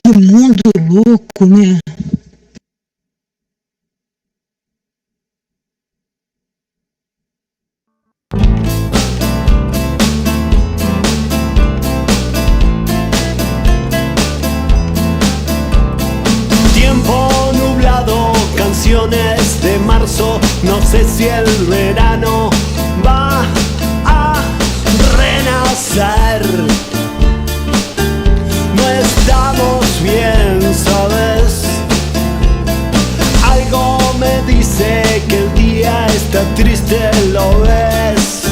Que mundo louco, né? Tiempo nublado, canciones de marzo, no sé si el verano va a renacer. No estamos bien, ¿sabes? Algo me dice que el día está triste, ¿lo ves?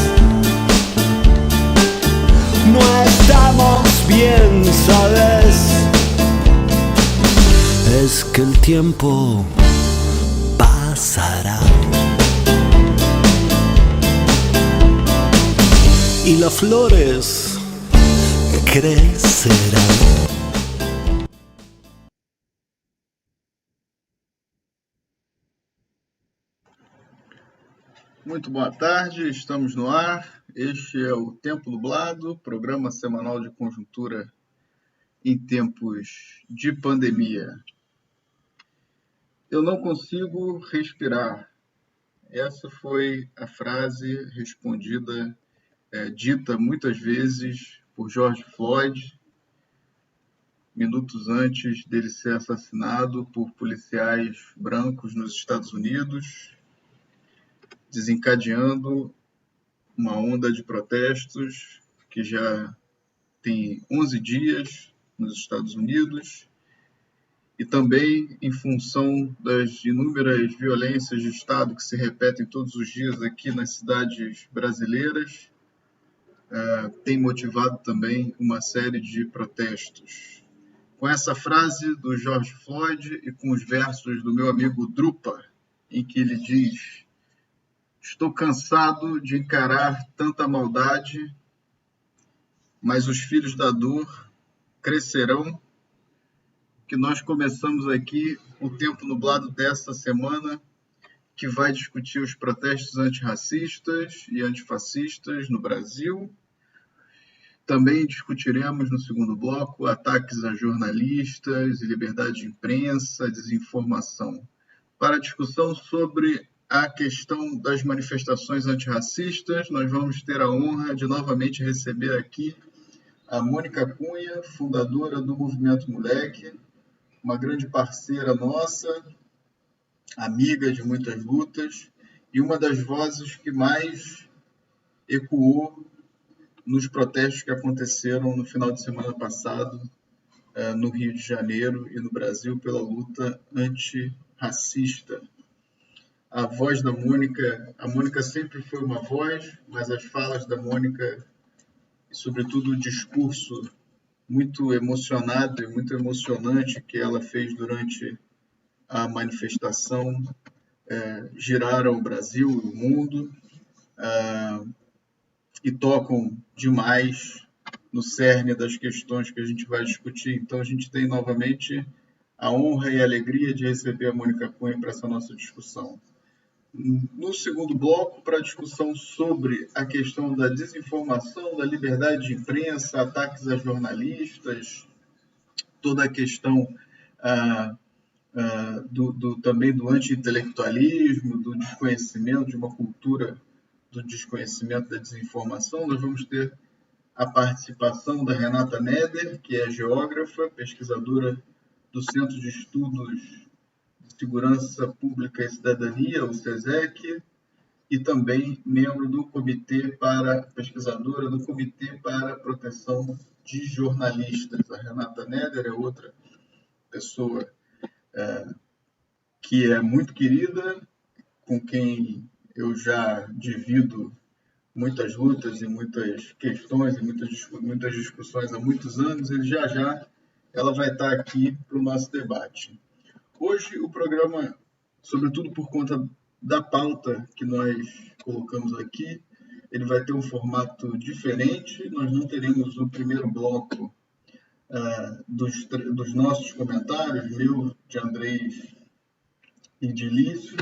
No estamos bien, ¿sabes? Es que el tiempo pasará y las flores crecerán. Muito boa tarde, estamos no ar. Este é o Tempo Nublado, programa semanal de conjuntura em tempos de pandemia. Eu não consigo respirar. Essa foi a frase respondida, dita muitas vezes por George Floyd, minutos antes dele ser assassinado por policiais brancos nos Estados Unidos, desencadeando uma onda de protestos que já tem 11 dias nos Estados Unidos e também em função das inúmeras violências de Estado que se repetem todos os dias aqui nas cidades brasileiras, tem motivado também uma série de protestos. Com essa frase do George Floyd e com os versos do meu amigo Drupa, em que ele diz: estou cansado de encarar tanta maldade, mas os filhos da dor crescerão, que nós começamos aqui o Tempo Nublado desta semana, que vai discutir os protestos antirracistas e antifascistas no Brasil. Também discutiremos no segundo bloco ataques a jornalistas e liberdade de imprensa, desinformação. Para a discussão sobre a questão das manifestações antirracistas, nós vamos ter a honra de novamente receber aqui a Mônica Cunha, fundadora do Movimento Moleque, uma grande parceira nossa, amiga de muitas lutas e uma das vozes que mais ecoou nos protestos que aconteceram no final de semana passado no Rio de Janeiro e no Brasil pela luta antirracista. A voz da Mônica, a Mônica sempre foi uma voz, mas as falas da Mônica e, sobretudo, o discurso muito emocionado e muito emocionante que ela fez durante a manifestação giraram o Brasil e o mundo e tocam demais no cerne das questões que a gente vai discutir. Então, a gente tem novamente a honra e a alegria de receber a Mônica Cunha para essa nossa discussão. No segundo bloco, para a discussão sobre a questão da desinformação, da liberdade de imprensa, ataques a jornalistas, toda a questão também do anti-intelectualismo, do desconhecimento, de uma cultura do desconhecimento da desinformação, nós vamos ter a participação da Renata Neder, que é geógrafa, pesquisadora do Centro de Estudos Segurança Pública e Cidadania, o SESEC, e também membro do pesquisadora do Comitê para a Proteção de Jornalistas. A Renata Neder é outra pessoa que é muito querida, com quem eu já divido muitas lutas e muitas questões e muitas discussões há muitos anos, e já ela vai estar aqui para o nosso debate. Hoje o programa, sobretudo por conta da pauta que nós colocamos aqui, ele vai ter um formato diferente. Nós não teremos o primeiro bloco dos nossos comentários, meu, de Andrés e de Lício,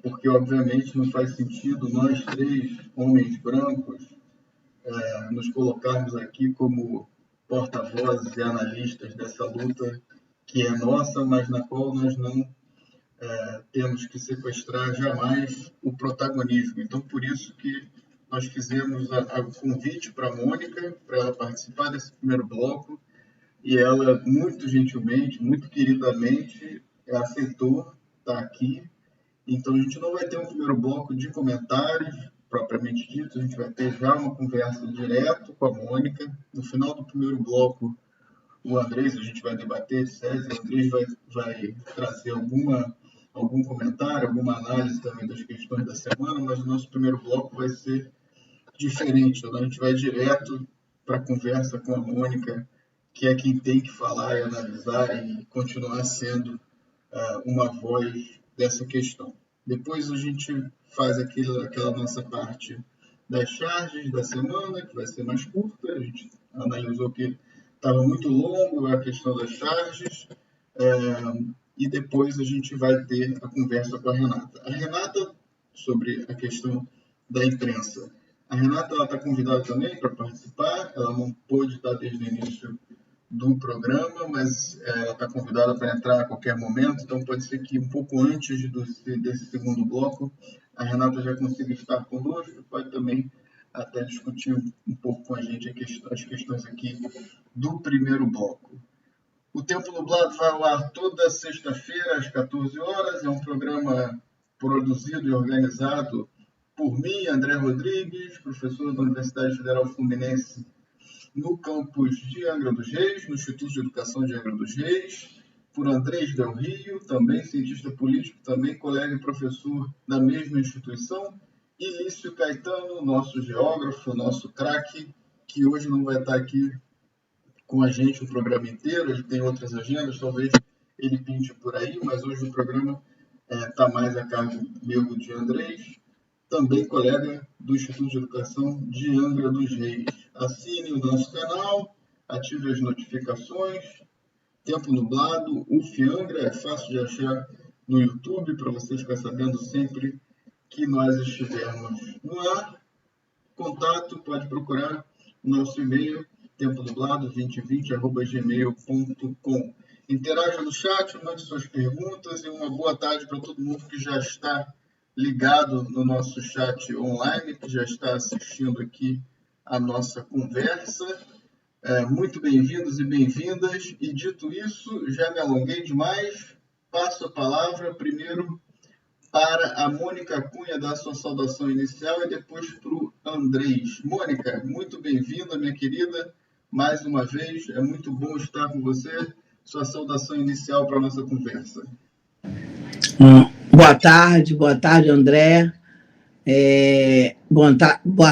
porque obviamente não faz sentido nós três homens brancos nos colocarmos aqui como porta-vozes e analistas dessa luta que é nossa, mas na qual nós não temos que sequestrar jamais o protagonismo. Então, por isso que nós fizemos o convite para a Mônica, para ela participar desse primeiro bloco, e ela, muito gentilmente, muito queridamente, aceitou estar aqui. Então, a gente não vai ter um primeiro bloco de comentários, propriamente dito, a gente vai ter já uma conversa direto com a Mônica. No final do primeiro bloco, o Andrés, a gente vai debater, César, o Andrés vai trazer algum comentário, alguma análise também das questões da semana, mas o nosso primeiro bloco vai ser diferente. A gente vai direto para a conversa com a Mônica, que é quem tem que falar e analisar e continuar sendo uma voz dessa questão. Depois a gente faz aquela nossa parte das charges da semana, que vai ser mais curta. A gente analisou que estava muito longo a questão das charges, e depois a gente vai ter a conversa com a Renata. A Renata, sobre a questão da imprensa. A Renata está convidada também para participar, ela não pôde estar desde o início do programa, mas ela está convidada para entrar a qualquer momento, então pode ser que um pouco antes desse segundo bloco, a Renata já consiga estar conosco, pode também até discutir um pouco com a gente as questões aqui do primeiro bloco. O Tempo Nublado vai ao ar toda sexta-feira, às 14 horas, é um programa produzido e organizado por mim, André Rodrigues, professor da Universidade Federal Fluminense, no campus de Angra dos Reis, no Instituto de Educação de Angra dos Reis, por Andrés Del Rio, também cientista político, também colega e professor da mesma instituição, e Lício Caetano, nosso geógrafo, nosso craque, que hoje não vai estar aqui com a gente o programa inteiro, ele tem outras agendas, talvez ele pinte por aí, mas hoje o programa está mais a cargo meu de Andrés, também colega do Instituto de Educação de Angra dos Reis. Assine o nosso canal, ative as notificações. Tempo Nublado, UF Angra, é fácil de achar no YouTube para você ficar sabendo sempre que nós estivermos no ar. Contato, pode procurar o nosso e-mail, temponublado2020@gmail.com. Interaja no chat, mande suas perguntas e uma boa tarde para todo mundo que já está ligado no nosso chat online, que já está assistindo aqui a nossa conversa. Muito bem-vindos e bem-vindas. E dito isso, já me alonguei demais, passo a palavra primeiro para a Mônica Cunha, dar a sua saudação inicial, e depois para o Andrés. Mônica, muito bem-vinda, minha querida, mais uma vez, é muito bom estar com você. Sua saudação inicial para a nossa conversa. Boa tarde, André. Boa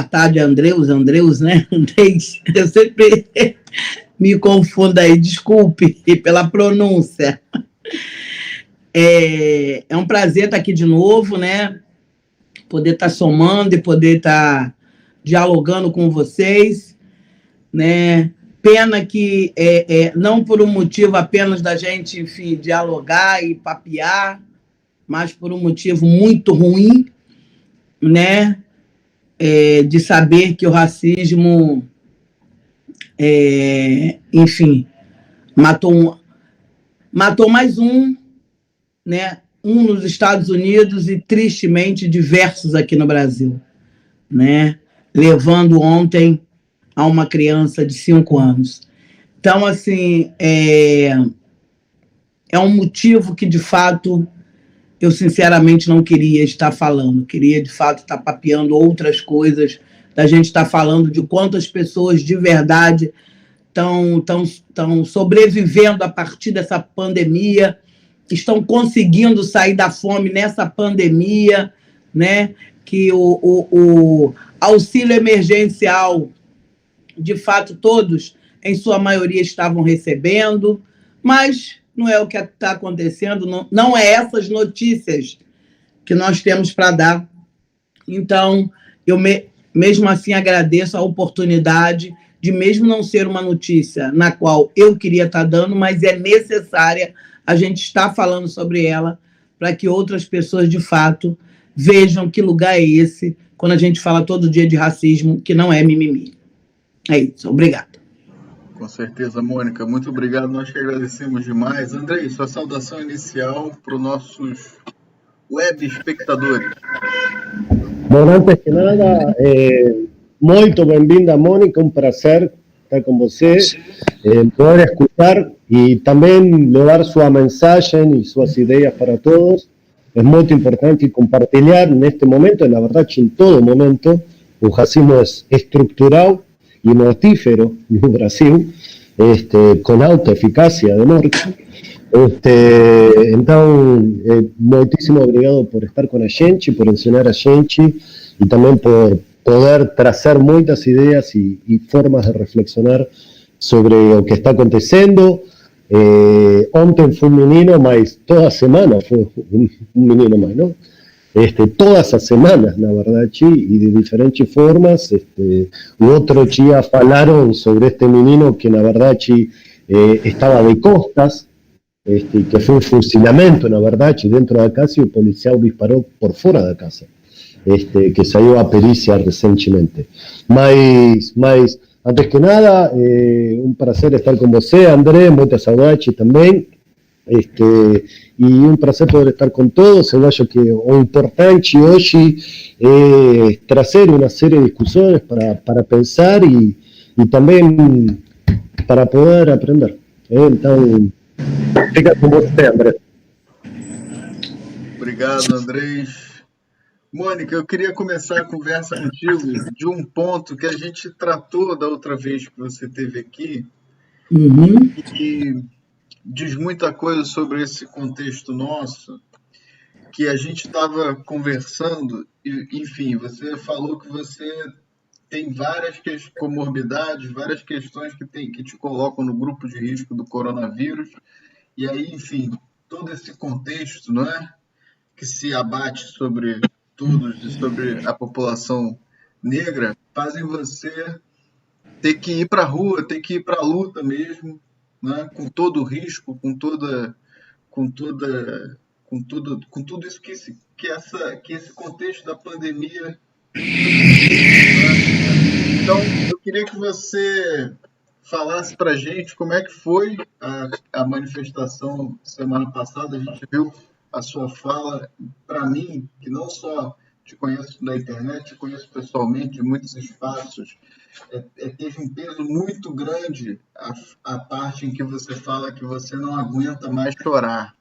tarde, Andreus, né? Andrés, eu sempre me confundo aí, desculpe pela pronúncia. É um prazer estar aqui de novo, né? Poder estar somando e poder estar dialogando com vocês, né? Pena que não por um motivo apenas da gente, enfim, dialogar e papear, mas por um motivo muito ruim, né? De saber que o racismo, enfim, matou mais um, né? Um nos Estados Unidos e, tristemente, diversos aqui no Brasil, né? Levando ontem a uma criança de 5 anos. Então, assim, é um motivo que, de fato, eu sinceramente não queria estar falando. Queria, de fato, estar papeando outras coisas, da gente estar falando de quantas pessoas de verdade estão sobrevivendo a partir dessa pandemia, estão conseguindo sair da fome nessa pandemia, né? Que o auxílio emergencial, de fato, todos, em sua maioria, estavam recebendo, mas não é o que está acontecendo, não é essas notícias que nós temos para dar. Então, eu mesmo assim agradeço a oportunidade de, mesmo não ser uma notícia na qual eu queria estar dando, mas é necessária a gente estar falando sobre ela para que outras pessoas, de fato, vejam que lugar é esse quando a gente fala todo dia de racismo, que não é mimimi. É isso, obrigada. Com certeza, Mônica. Muito obrigado. Nós que agradecemos demais. Andrei, sua saudação inicial para os nossos web espectadores. Bueno, antes que nada, muito bem-vinda, Mônica, um prazer estar com você, poder escutar e também levar sua mensagem e suas ideias para todos. É muito importante compartilhar neste momento, na verdade, em todo momento. O racismo é estrutural e mortífero no Brasil, com alta eficácia de morte. Então, muitíssimo obrigado por estar com a gente, por ensinar a gente e também por poder trazer muitas ideias e formas de reflexionar sobre o que está acontecendo. Ontem foi um menino, mas toda semana foi um menino mais, não? Todas as semanas, na verdade, e de diferentes formas. O outro dia falaram sobre este menino que, na verdade, estava de costas, que foi um fuzilamento, na verdade, dentro da casa e o policial disparou por fora da casa, que saiu a perícia recentemente. Mas antes que nada, um prazer estar com você, André, muita saudade também. E um prazer poder estar com todos. Eu acho que o importante hoje é trazer uma série de discussões para pensar e também para poder aprender. Então, fica com você, André. Obrigado, Andrés. Mônica, eu queria começar a conversa contigo de um ponto que a gente tratou da outra vez que você esteve aqui, e diz muita coisa sobre esse contexto nosso, que a gente estava conversando, e, enfim, você falou que você tem várias comorbidades, várias questões que te colocam no grupo de risco do coronavírus, e aí, enfim, todo esse contexto, não é, que se abate sobre todos e sobre a população negra, fazem você ter que ir para a rua, ter que ir para a luta mesmo, né? Com todo o risco, com tudo isso que esse contexto da pandemia. Então, eu queria que você falasse para a gente como é que foi a manifestação semana passada. A gente viu a sua fala. Para mim, que não só te conheço da internet, te conheço pessoalmente em muitos espaços, teve um peso muito grande a parte em que você fala que você não aguenta mais chorar,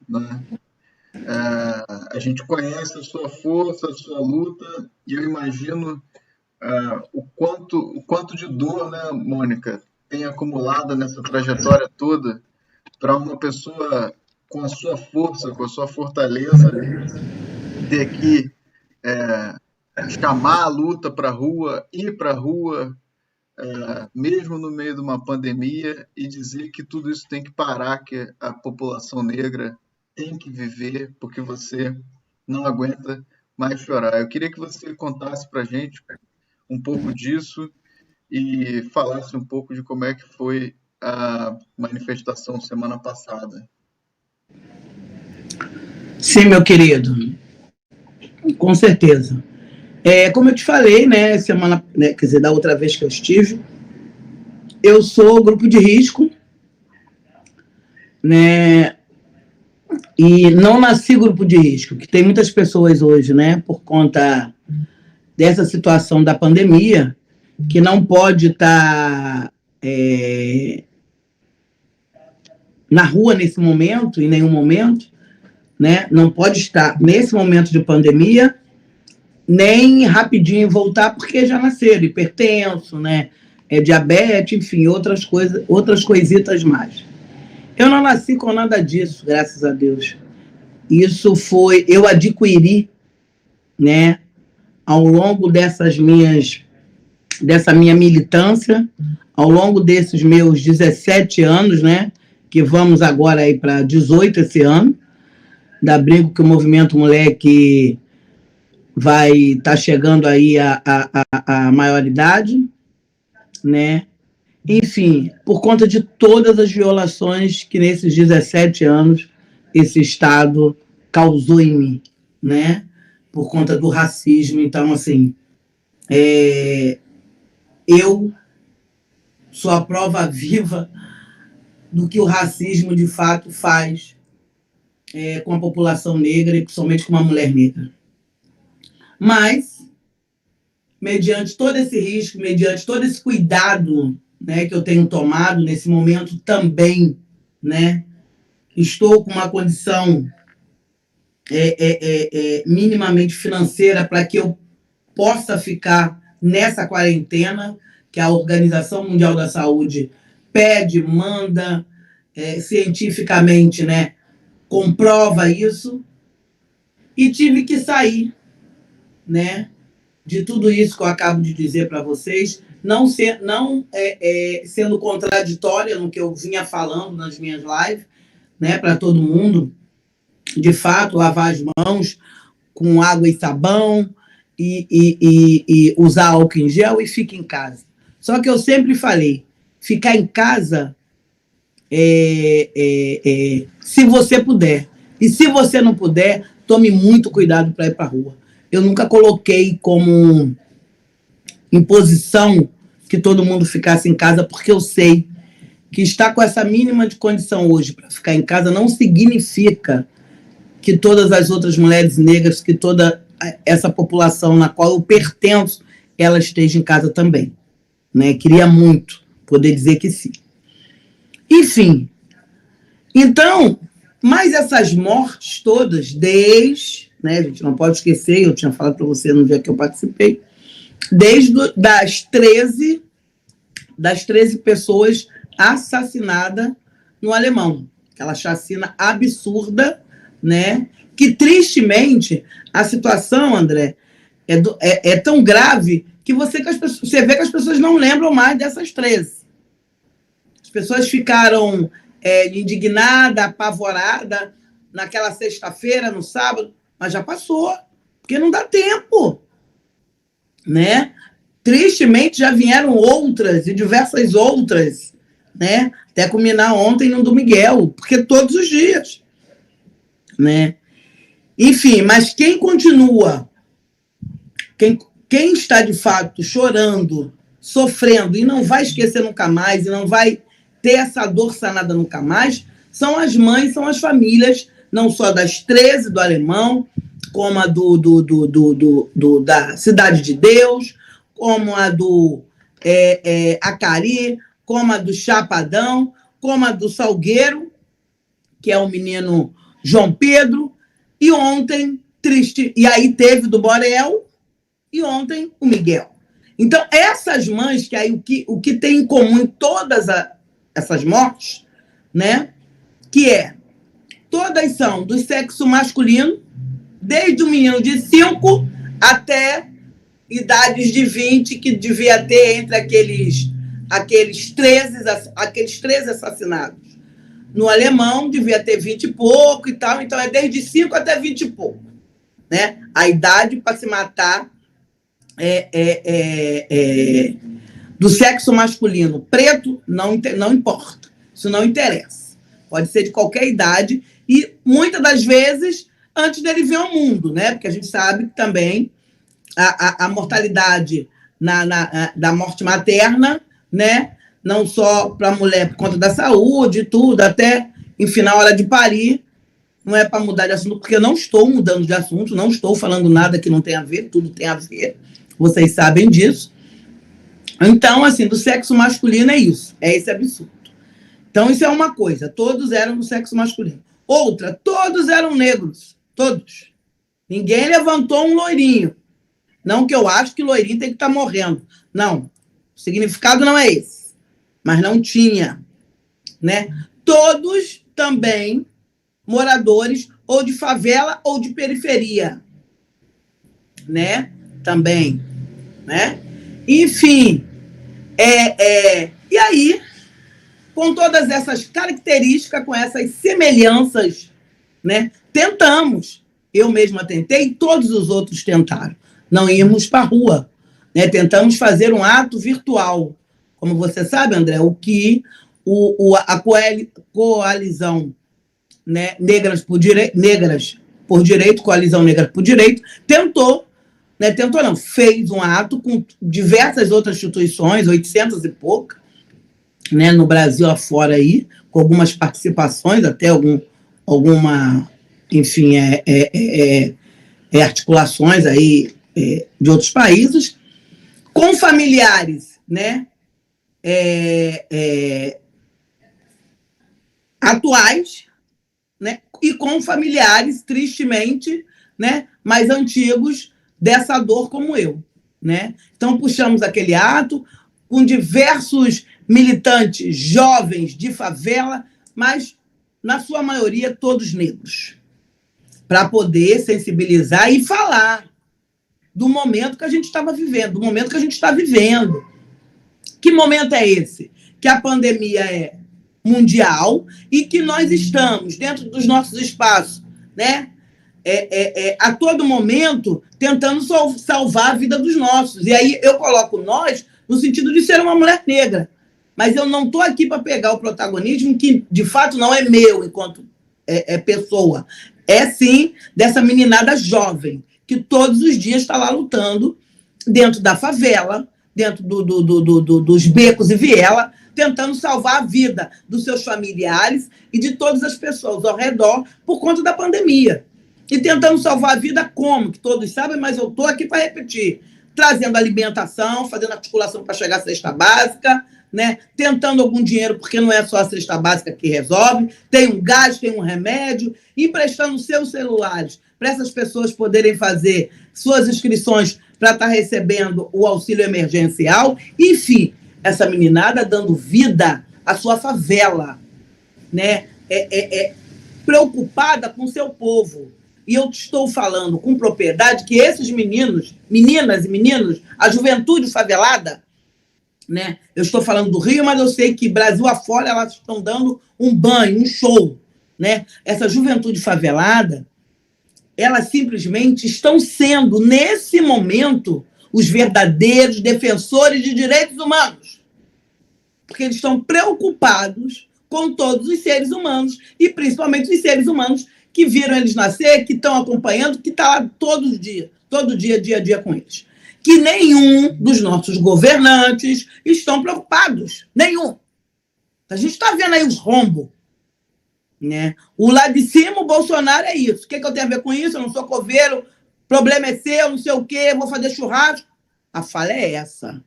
né? A gente conhece a sua força, a sua luta, e eu imagino o quanto de dor, né, Mônica, tem acumulado nessa trajetória toda para uma pessoa com a sua força, com a sua fortaleza, ter que chamar a luta para a rua, ir para a rua, mesmo no meio de uma pandemia, e dizer que tudo isso tem que parar, que a população negra tem que viver, porque você não aguenta mais chorar. Eu queria que você contasse para a gente um pouco disso e falasse um pouco de como é que foi a manifestação semana passada. Sim, meu querido, com certeza. Como eu te falei, né, quer dizer, da outra vez que eu estive, eu sou grupo de risco, né, e não nasci grupo de risco, que tem muitas pessoas hoje, né, por conta dessa situação da pandemia, que não pode estar na rua nesse momento, em nenhum momento, né, não pode estar nesse momento de pandemia, nem rapidinho voltar, porque já nasceram hipertenso, né, diabetes, enfim, outras coisitas mais. Eu não nasci com nada disso, graças a Deus. Isso eu adquiri, né, ao longo dessa minha militância, ao longo desses meus 17 anos, né, que vamos agora aí para 18 esse ano, da brinco que o Movimento Moleque vai estar chegando aí a maioridade, né? Enfim, por conta de todas as violações que nesses 17 anos esse Estado causou em mim, né? Por conta do racismo. Então, assim, eu sou a prova viva do que o racismo, de fato, faz com a população negra e principalmente com uma mulher negra. Mas, mediante todo esse risco, mediante todo esse cuidado, né, que eu tenho tomado nesse momento também, né, estou com uma condição minimamente financeira para que eu possa ficar nessa quarentena, que a Organização Mundial da Saúde pede, manda, cientificamente, né, comprova isso, e tive que sair, né, de tudo isso que eu acabo de dizer para vocês, não sendo contraditória no que eu vinha falando nas minhas lives, né, para todo mundo, de fato, lavar as mãos com água e sabão e usar álcool em gel e fique em casa. Só que eu sempre falei, ficar em casa se você puder. E se você não puder, tome muito cuidado para ir para a rua. Eu nunca coloquei como imposição que todo mundo ficasse em casa, porque eu sei que estar com essa mínima de condição hoje para ficar em casa não significa que todas as outras mulheres negras, que toda essa população na qual eu pertenço, ela esteja em casa também. Né? Queria muito poder dizer que sim. Enfim, então, mas essas mortes todas, né, a gente não pode esquecer, eu tinha falado para você no dia que eu participei, desde das 13 pessoas assassinadas no Alemão. Aquela chacina absurda, né? Que, tristemente, a situação, André, é tão grave que você vê que as pessoas não lembram mais dessas 13. As pessoas ficaram indignadas, apavoradas naquela sexta-feira, no sábado, mas já passou, porque não dá tempo, né? Tristemente, já vieram outras, e diversas outras, né? Até culminar ontem no do Miguel, porque todos os dias, né? Enfim, mas quem continua, quem está de fato chorando, sofrendo, e não vai esquecer nunca mais, e não vai ter essa dor sanada nunca mais, são as mães, são as famílias, não só das 13 do Alemão, como a da Cidade de Deus, como a do Acari, como a do Chapadão, como a do Salgueiro, que é o menino João Pedro, e ontem, triste, e aí teve do Borel, e ontem o Miguel. Então, essas mães, que aí o que tem em comum em todas essas mortes, né, que todas são do sexo masculino, desde o menino de 5 até idades de 20, que devia ter entre aqueles 13 assassinados. No Alemão, devia ter 20 e pouco e tal, então é desde 5 até 20 e pouco. Né? A idade para se matar do sexo masculino. Preto, não importa. Isso não interessa. Pode ser de qualquer idade e, muitas das vezes, antes dele vir ao mundo, né? Porque a gente sabe que também a mortalidade da morte materna, né? Não só para a mulher por conta da saúde e tudo, até, enfim, na hora de parir, não é para mudar de assunto, porque eu não estou mudando de assunto, não estou falando nada que não tem a ver, tudo tem a ver, vocês sabem disso. Então, assim, do sexo masculino é isso, é esse absurdo. Então, isso é uma coisa, todos eram do sexo masculino. Outra, todos eram negros, todos. Ninguém levantou um loirinho. Não que eu acho que loirinho tem que estar morrendo. Não, o significado não é esse. Mas não tinha, né? Todos também moradores ou de favela ou de periferia, né? Também, né? Enfim, e aí, com todas essas características, com essas semelhanças, né? Tentamos, eu mesma tentei e todos os outros tentaram. Não íamos para a rua, né? Tentamos fazer um ato virtual. Como você sabe, André, o que a coalizão, né, Negras por Direito, Coalizão Negra por Direito, tentou, né, tentou não, fez um ato com diversas outras instituições, 800 e pouca, né, no Brasil afora aí, com algumas participações, até alguma, enfim, articulações aí de outros países, com familiares, né, atuais, né, e com familiares, tristemente, né, mais antigos dessa dor como eu, né? Então, puxamos aquele ato com diversos militantes jovens de favela, mas, na sua maioria, todos negros, para poder sensibilizar e falar do momento que a gente estava vivendo, do momento que a gente está vivendo. Que momento é esse? Que a pandemia é mundial e que nós estamos dentro dos nossos espaços, né? A todo momento tentando salvar a vida dos nossos. E aí eu coloco nós no sentido de ser uma mulher negra. Mas eu não estou aqui para pegar o protagonismo que, de fato, não é meu enquanto pessoa. É, sim, dessa meninada jovem, que todos os dias está lá lutando dentro da favela, dentro dos becos e viela, tentando salvar a vida dos seus familiares e de todas as pessoas ao redor por conta da pandemia. E tentando salvar a vida como? Que todos sabem, mas eu estou aqui para repetir. Trazendo alimentação, fazendo articulação para chegar à cesta básica, né? Tentando algum dinheiro, porque não é só a cesta básica que resolve. Tem um gás, tem um remédio, emprestando seus celulares para essas pessoas poderem fazer suas inscrições para estar recebendo o auxílio emergencial. Enfim, essa meninada dando vida à sua favela, né? Preocupada com o seu povo. E eu estou falando com propriedade que esses meninos, meninas e meninos, a juventude favelada, né? Eu estou falando do Rio, mas eu sei que Brasil afora elas estão dando um banho, um show, né? Essa juventude favelada, elas simplesmente estão sendo, nesse momento, os verdadeiros defensores de direitos humanos. Porque eles estão preocupados com todos os seres humanos, e principalmente os seres humanos que viram eles nascer, que estão acompanhando, que está lá todo dia, dia a dia com eles. Que nenhum dos nossos governantes estão preocupados. Nenhum. A gente está vendo aí os rombos. Né? O lá de cima, o Bolsonaro é isso. O que eu tenho a ver com isso? Eu não sou coveiro, problema é seu, não sei o quê, vou fazer churrasco. A fala é essa.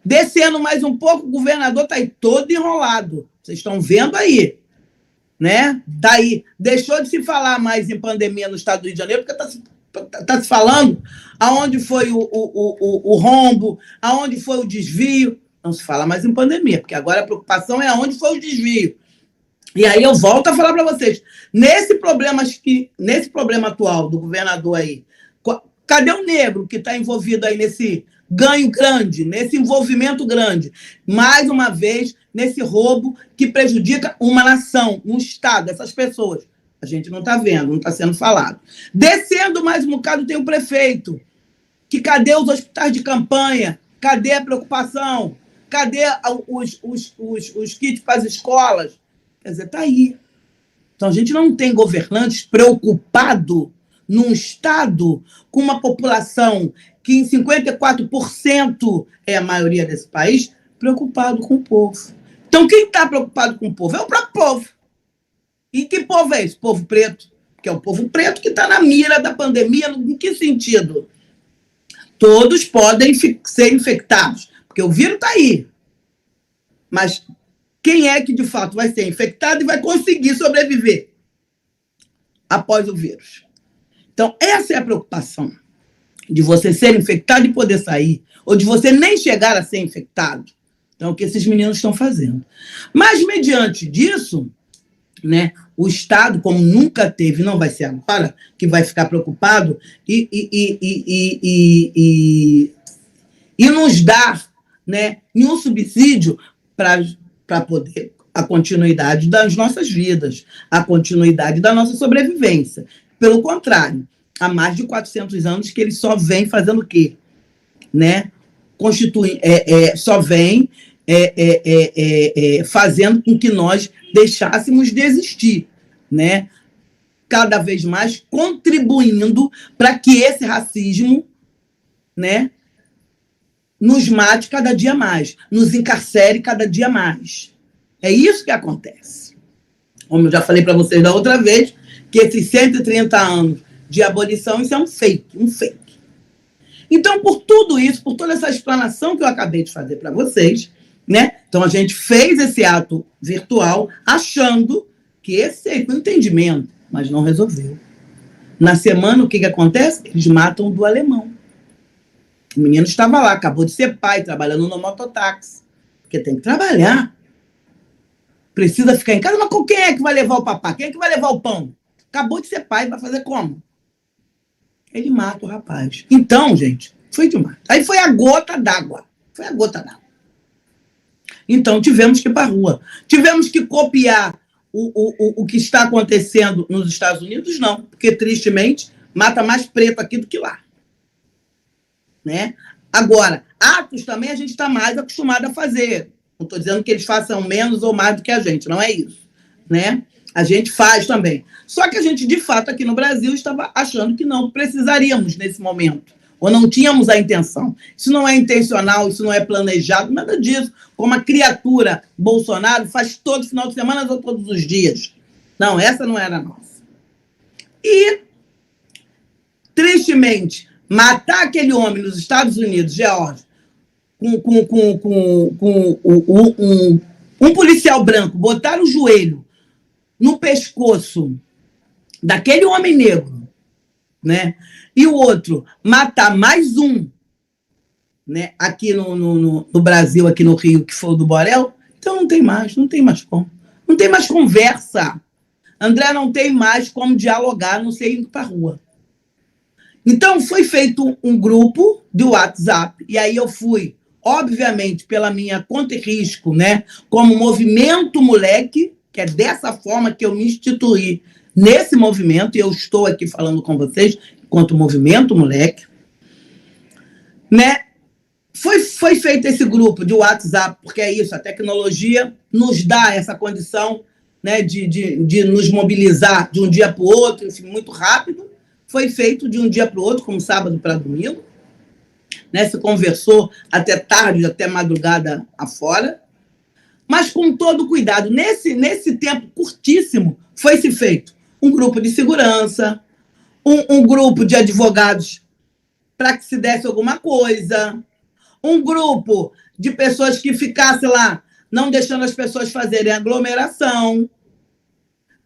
Descendo mais um pouco, o governador está aí todo enrolado. Vocês estão vendo aí. Né? Tá aí. Deixou de se falar mais em pandemia no estado do Rio de Janeiro, porque está se falando aonde foi o rombo, aonde foi o desvio. Não se fala mais em pandemia, porque agora a preocupação é aonde foi o desvio. E aí eu volto a falar para vocês, nesse problema atual do governador aí, cadê o negro que está envolvido aí nesse ganho grande, nesse envolvimento grande? Mais uma vez, nesse roubo que prejudica uma nação, um Estado, essas pessoas. A gente não está vendo, não está sendo falado. Descendo mais um bocado tem o prefeito, que cadê os hospitais de campanha? Cadê a preocupação? Cadê os kits para as escolas? Quer dizer, está aí. Então, a gente não tem governantes preocupados num Estado com uma população que em 54% é a maioria desse país, preocupado com o povo. Então, quem está preocupado com o povo é o próprio povo. E que povo é esse? Povo preto. Que é o povo preto que está na mira da pandemia. Em que sentido? Todos podem ser infectados, porque o vírus está aí. Mas quem é que, de fato, vai ser infectado e vai conseguir sobreviver após o vírus? Então, essa é a preocupação, de você ser infectado e poder sair, ou de você nem chegar a ser infectado. Então, é o que esses meninos estão fazendo. Mas, mediante disso, né, o Estado, como nunca teve, não vai ser agora, que vai ficar preocupado e nos dar, né, nenhum subsídio para poder a continuidade das nossas vidas, a continuidade da nossa sobrevivência. Pelo contrário, há mais de 400 anos que ele só vem fazendo o quê? Né? Só vem fazendo com que nós deixássemos de existir, né? Cada vez mais contribuindo para que esse racismo, né, nos mate cada dia mais, nos encarcere cada dia mais. É isso que acontece. Como eu já falei para vocês da outra vez, que esses 130 anos de abolição, isso é um fake. Então, por tudo isso, por toda essa explanação que eu acabei de fazer para vocês, né? Então, a gente fez esse ato virtual achando que esse seria o entendimento, mas não resolveu. Na semana, o que acontece? Eles matam do alemão. O menino estava lá, acabou de ser pai, trabalhando no mototáxi. Porque tem que trabalhar. Precisa ficar em casa, mas quem é que vai levar o papá? Quem é que vai levar o pão? Acabou de ser pai, vai fazer como? Ele mata o rapaz. Então, gente, foi demais. Aí foi a gota d'água. Então, tivemos que ir para a rua. Tivemos que copiar o que está acontecendo nos Estados Unidos? Não, porque, tristemente, mata mais preto aqui do que lá. Né? Agora, atos também a gente está mais acostumado a fazer. Não estou dizendo que eles façam menos ou mais do que a gente, não é isso. Né? A gente faz também. Só que a gente, de fato, aqui no Brasil, estava achando que não precisaríamos nesse momento. Ou não tínhamos a intenção. Isso não é intencional, isso não é planejado, nada disso. Como a criatura Bolsonaro faz todo final de semana ou todos os dias. Não, essa não era a nossa. E, tristemente, matar aquele homem nos Estados Unidos, Geórgia, um policial branco, botar o joelho no pescoço daquele homem negro, né? E o outro matar mais um, né? Aqui no Brasil, aqui no Rio, que foi o do Borel, então não tem mais como. Não tem mais conversa. André, não tem mais como dialogar, não sei, indo para a rua. Então, foi feito um grupo de WhatsApp, e aí eu fui, obviamente, pela minha conta e risco, né? Como Movimento Moleque, que é dessa forma que eu me instituí nesse movimento, e eu estou aqui falando com vocês, enquanto Movimento Moleque, né? Foi feito esse grupo de WhatsApp, porque é isso, a tecnologia nos dá essa condição, né, de nos mobilizar de um dia para o outro, enfim, muito rápido. Foi feito de um dia para o outro, como sábado para domingo, né? Se conversou até tarde, até madrugada afora, mas com todo cuidado. Nesse tempo curtíssimo, foi-se feito um grupo de segurança, um grupo de advogados para que se desse alguma coisa, um grupo de pessoas que ficasse lá, não deixando as pessoas fazerem aglomeração,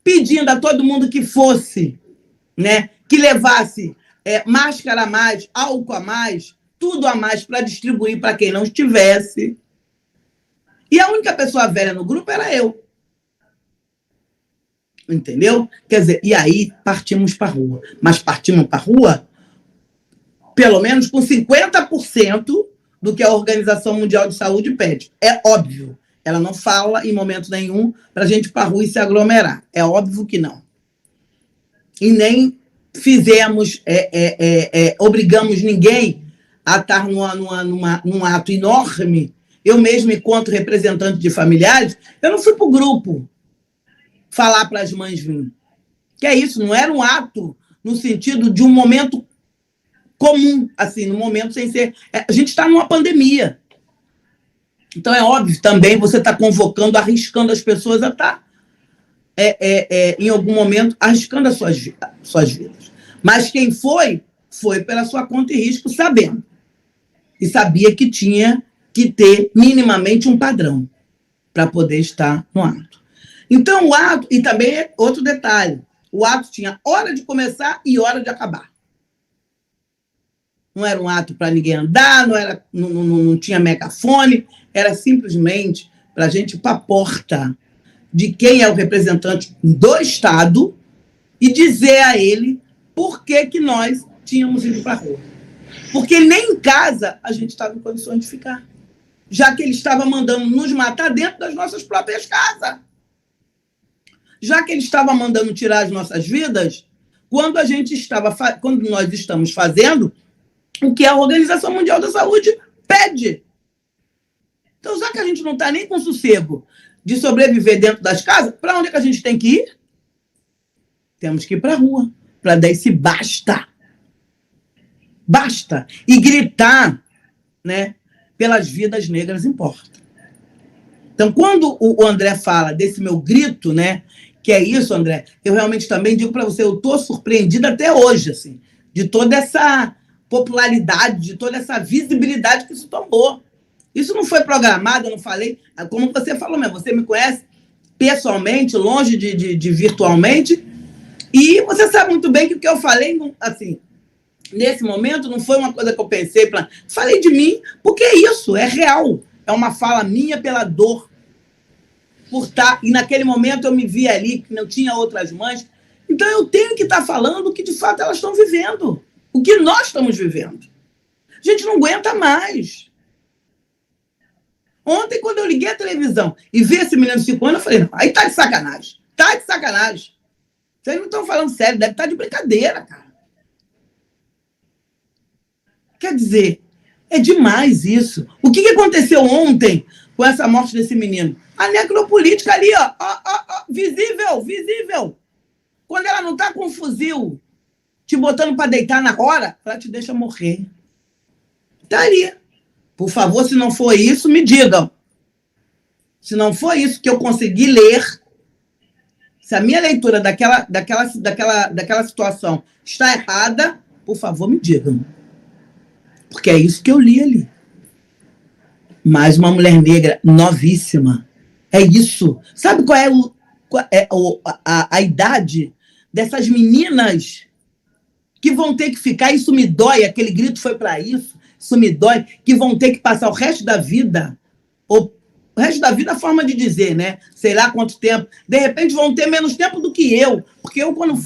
pedindo a todo mundo que fosse, né, que levasse máscara a mais, álcool a mais, tudo a mais para distribuir para quem não estivesse. E a única pessoa velha no grupo era eu. Entendeu? Quer dizer, e aí partimos para a rua. Mas partimos para a rua, pelo menos com 50% do que a Organização Mundial de Saúde pede. É óbvio. Ela não fala em momento nenhum para a gente ir para a rua e se aglomerar. É óbvio que não. E nem fizemos, obrigamos ninguém a estar num ato enorme. Eu mesmo, enquanto representante de familiares, eu não fui para o grupo falar para as mães virem. Que é isso, não era um ato no sentido de um momento comum, assim, no momento sem ser... a gente está numa pandemia. Então, é óbvio, também você está convocando, arriscando as pessoas a estar, em algum momento, arriscando as suas vidas. Mas quem foi pela sua conta e risco, sabendo. E sabia que tinha que ter minimamente um padrão para poder estar no ato. Então, o ato, e também é outro detalhe, o ato tinha hora de começar e hora de acabar. Não era um ato para ninguém andar, não tinha megafone, era simplesmente para a gente ir para a porta de quem é o representante do Estado e dizer a ele por que nós tínhamos ido para a rua. Porque nem em casa a gente estava em condições de ficar, já que ele estava mandando nos matar dentro das nossas próprias casas. Já que ele estava mandando tirar as nossas vidas, quando nós estamos fazendo o que a Organização Mundial da Saúde pede. Então, já que a gente não está nem com sossego de sobreviver dentro das casas, para onde é que a gente tem que ir? Temos que ir para a rua, para dar esse basta. Basta. E gritar, né? pelas vidas negras importa. Então, quando o André fala desse meu grito, né, que é isso, André, eu realmente também digo para você, eu estou surpreendida até hoje, assim, de toda essa popularidade, de toda essa visibilidade que isso tomou. Isso não foi programado, eu não falei, como você falou mesmo, você me conhece pessoalmente, longe de virtualmente, e você sabe muito bem que o que eu falei, assim, nesse momento, não foi uma coisa que eu pensei, falei de mim, porque é isso, é real, é uma fala minha pela dor, por estar, e naquele momento eu me vi ali, que não tinha outras mães, então eu tenho que estar falando o que de fato elas estão vivendo, o que nós estamos vivendo. A gente não aguenta mais. Ontem, quando eu liguei a televisão e vi esse menino de 5 anos, eu falei, não, aí tá de sacanagem. Tá de sacanagem. Vocês não estão falando sério, deve estar de brincadeira, cara. Quer dizer, é demais isso. O que aconteceu ontem com essa morte desse menino? A necropolítica ali, ó, visível, visível. Quando ela não está com um fuzil te botando para deitar na hora, ela te deixa morrer. Tá ali. Por favor, se não for isso, me digam. Se não for isso que eu consegui ler, se a minha leitura daquela situação está errada, por favor, me digam. Porque é isso que eu li ali. Mais uma mulher negra novíssima. É isso. Sabe qual é a idade dessas meninas que vão ter que ficar? Isso me dói, aquele grito foi para isso. Isso me dói, que vão ter que passar o resto da vida, ou o resto da vida é a forma de dizer, né? Sei lá quanto tempo. De repente vão ter menos tempo do que eu, porque eu quando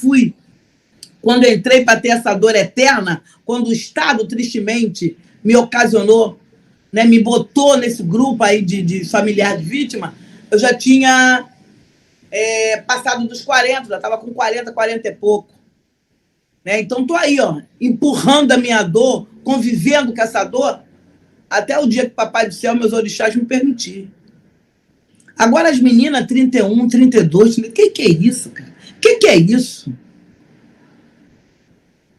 entrei para ter essa dor eterna, quando o Estado, tristemente, me ocasionou, né, me botou nesse grupo aí de familiar de vítima, eu já tinha passado dos 40, já estava com 40 e pouco. Né? Então, estou aí, ó, empurrando a minha dor, convivendo com essa dor, até o dia que o Papai do Céu, meus orixás, me permitir. Agora, as meninas, 31, 32, o que é isso, cara? O que é isso?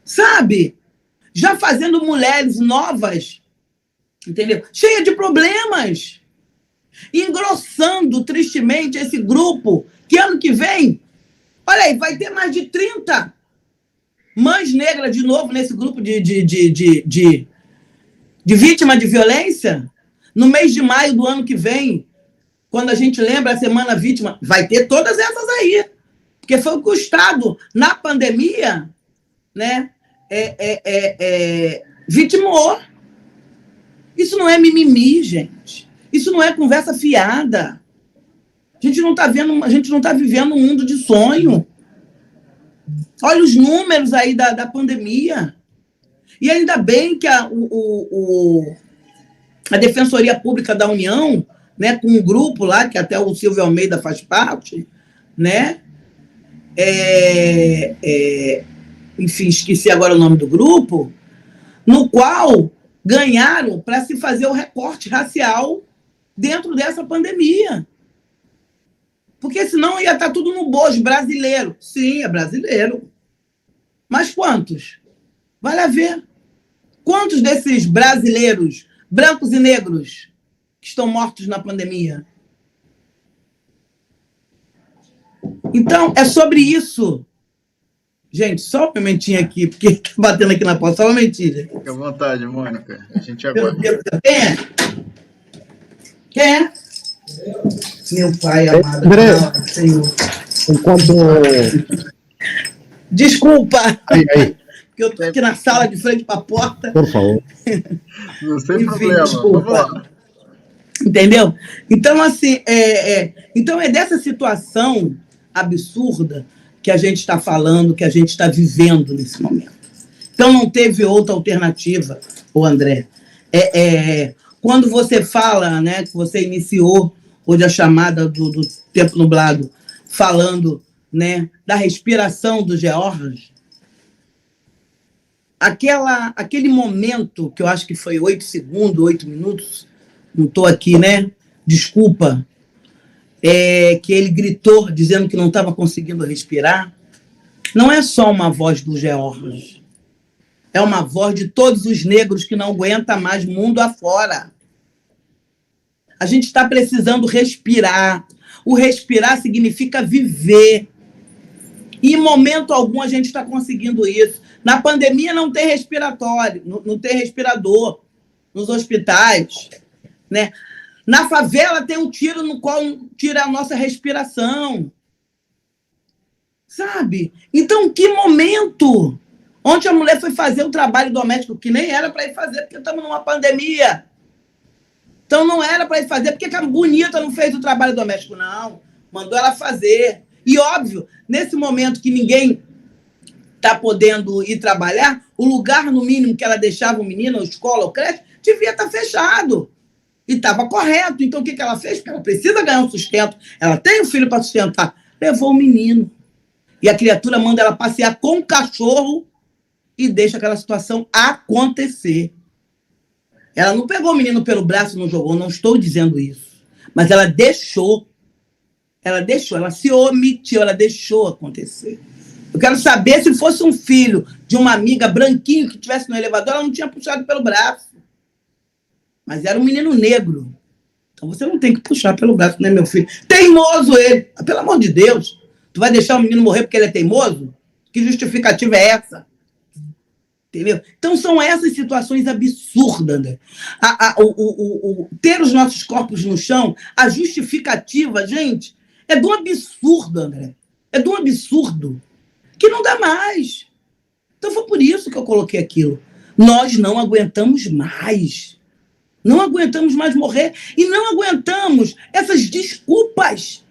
Sabe? Já fazendo mulheres novas, entendeu? Cheia de problemas. Engrossando, tristemente, esse grupo, que ano que vem, olha aí, vai ter mais de 30 mães negras de novo nesse grupo de vítima de violência. No mês de maio do ano que vem, quando a gente lembra a Semana Vítima, vai ter todas essas aí. Porque foi o que o Estado, na pandemia, né, vitimou. Isso não é mimimi, gente. Isso não é conversa fiada. A gente não está vivendo um mundo de sonho. Olha os números aí da pandemia. E ainda bem que a Defensoria Pública da União, né, com um grupo lá, que até o Silvio Almeida faz parte, né? Enfim, esqueci agora o nome do grupo, no qual ganharam para se fazer o recorte racial dentro dessa pandemia. Porque senão ia estar tudo no bojo, brasileiro. Sim, é brasileiro. Mas quantos? Vai lá ver. Quantos desses brasileiros, brancos e negros, que estão mortos na pandemia? Então, é sobre isso. Gente, só um momentinho aqui, porque está batendo aqui na porta, só um momentinho. Fique à vontade, Mônica. A gente aguarda. Quem é? Meu pai amado. André, Senhor. enquanto... Desculpa. Aí. Porque eu estou aqui na sala de frente para a porta. Por favor. Não tem Enfim, problema. desculpa. Vamos lá. Entendeu? Então, assim, então é dessa situação absurda que a gente está falando, que a gente está vivendo nesse momento. Então, não teve outra alternativa, o André. Quando você fala, né, que você iniciou hoje a chamada do Tempo Nublado, falando, né, da respiração do George, aquele momento, que eu acho que foi 8 segundos, 8 minutos, não estou aqui, né? Desculpa, que ele gritou dizendo que não estava conseguindo respirar, não é só uma voz do George, é uma voz de todos os negros que não aguentam mais mundo afora. A gente está precisando respirar. O respirar significa viver. E em momento algum a gente está conseguindo isso. Na pandemia não tem respiratório, não tem respirador nos hospitais, né? Na favela tem um tiro no qual tira a nossa respiração. Sabe? Então, que momento? Onde a mulher foi fazer o trabalho doméstico, que nem era para ir fazer, porque estamos numa pandemia. Então, não era para ir fazer, porque a bonita não fez o trabalho doméstico, não. Mandou ela fazer. E, óbvio, nesse momento que ninguém está podendo ir trabalhar, o lugar, no mínimo, que ela deixava o menino, a escola, ou creche, devia estar fechado. E estava correto. Então, o que ela fez? Porque ela precisa ganhar um sustento. Ela tem um filho para sustentar. Levou o menino. E a criatura manda ela passear com o cachorro e deixa aquela situação acontecer. Ela não pegou o menino pelo braço e não jogou, não estou dizendo isso. Mas ela deixou. Ela deixou, ela se omitiu, ela deixou acontecer. Eu quero saber se fosse um filho de uma amiga branquinho que estivesse no elevador, ela não tinha puxado pelo braço. Mas era um menino negro. Então você não tem que puxar pelo braço, né, meu filho? Teimoso ele. Pelo amor de Deus. Tu vai deixar o menino morrer porque ele é teimoso? Que justificativa é essa? Entendeu? Então são essas situações absurdas, né? Ter os nossos corpos no chão, a justificativa, gente, é de um absurdo, André. É de um absurdo. Que não dá mais. Então foi por isso que eu coloquei aquilo. Nós não aguentamos mais. Não aguentamos mais morrer. E não aguentamos essas desculpas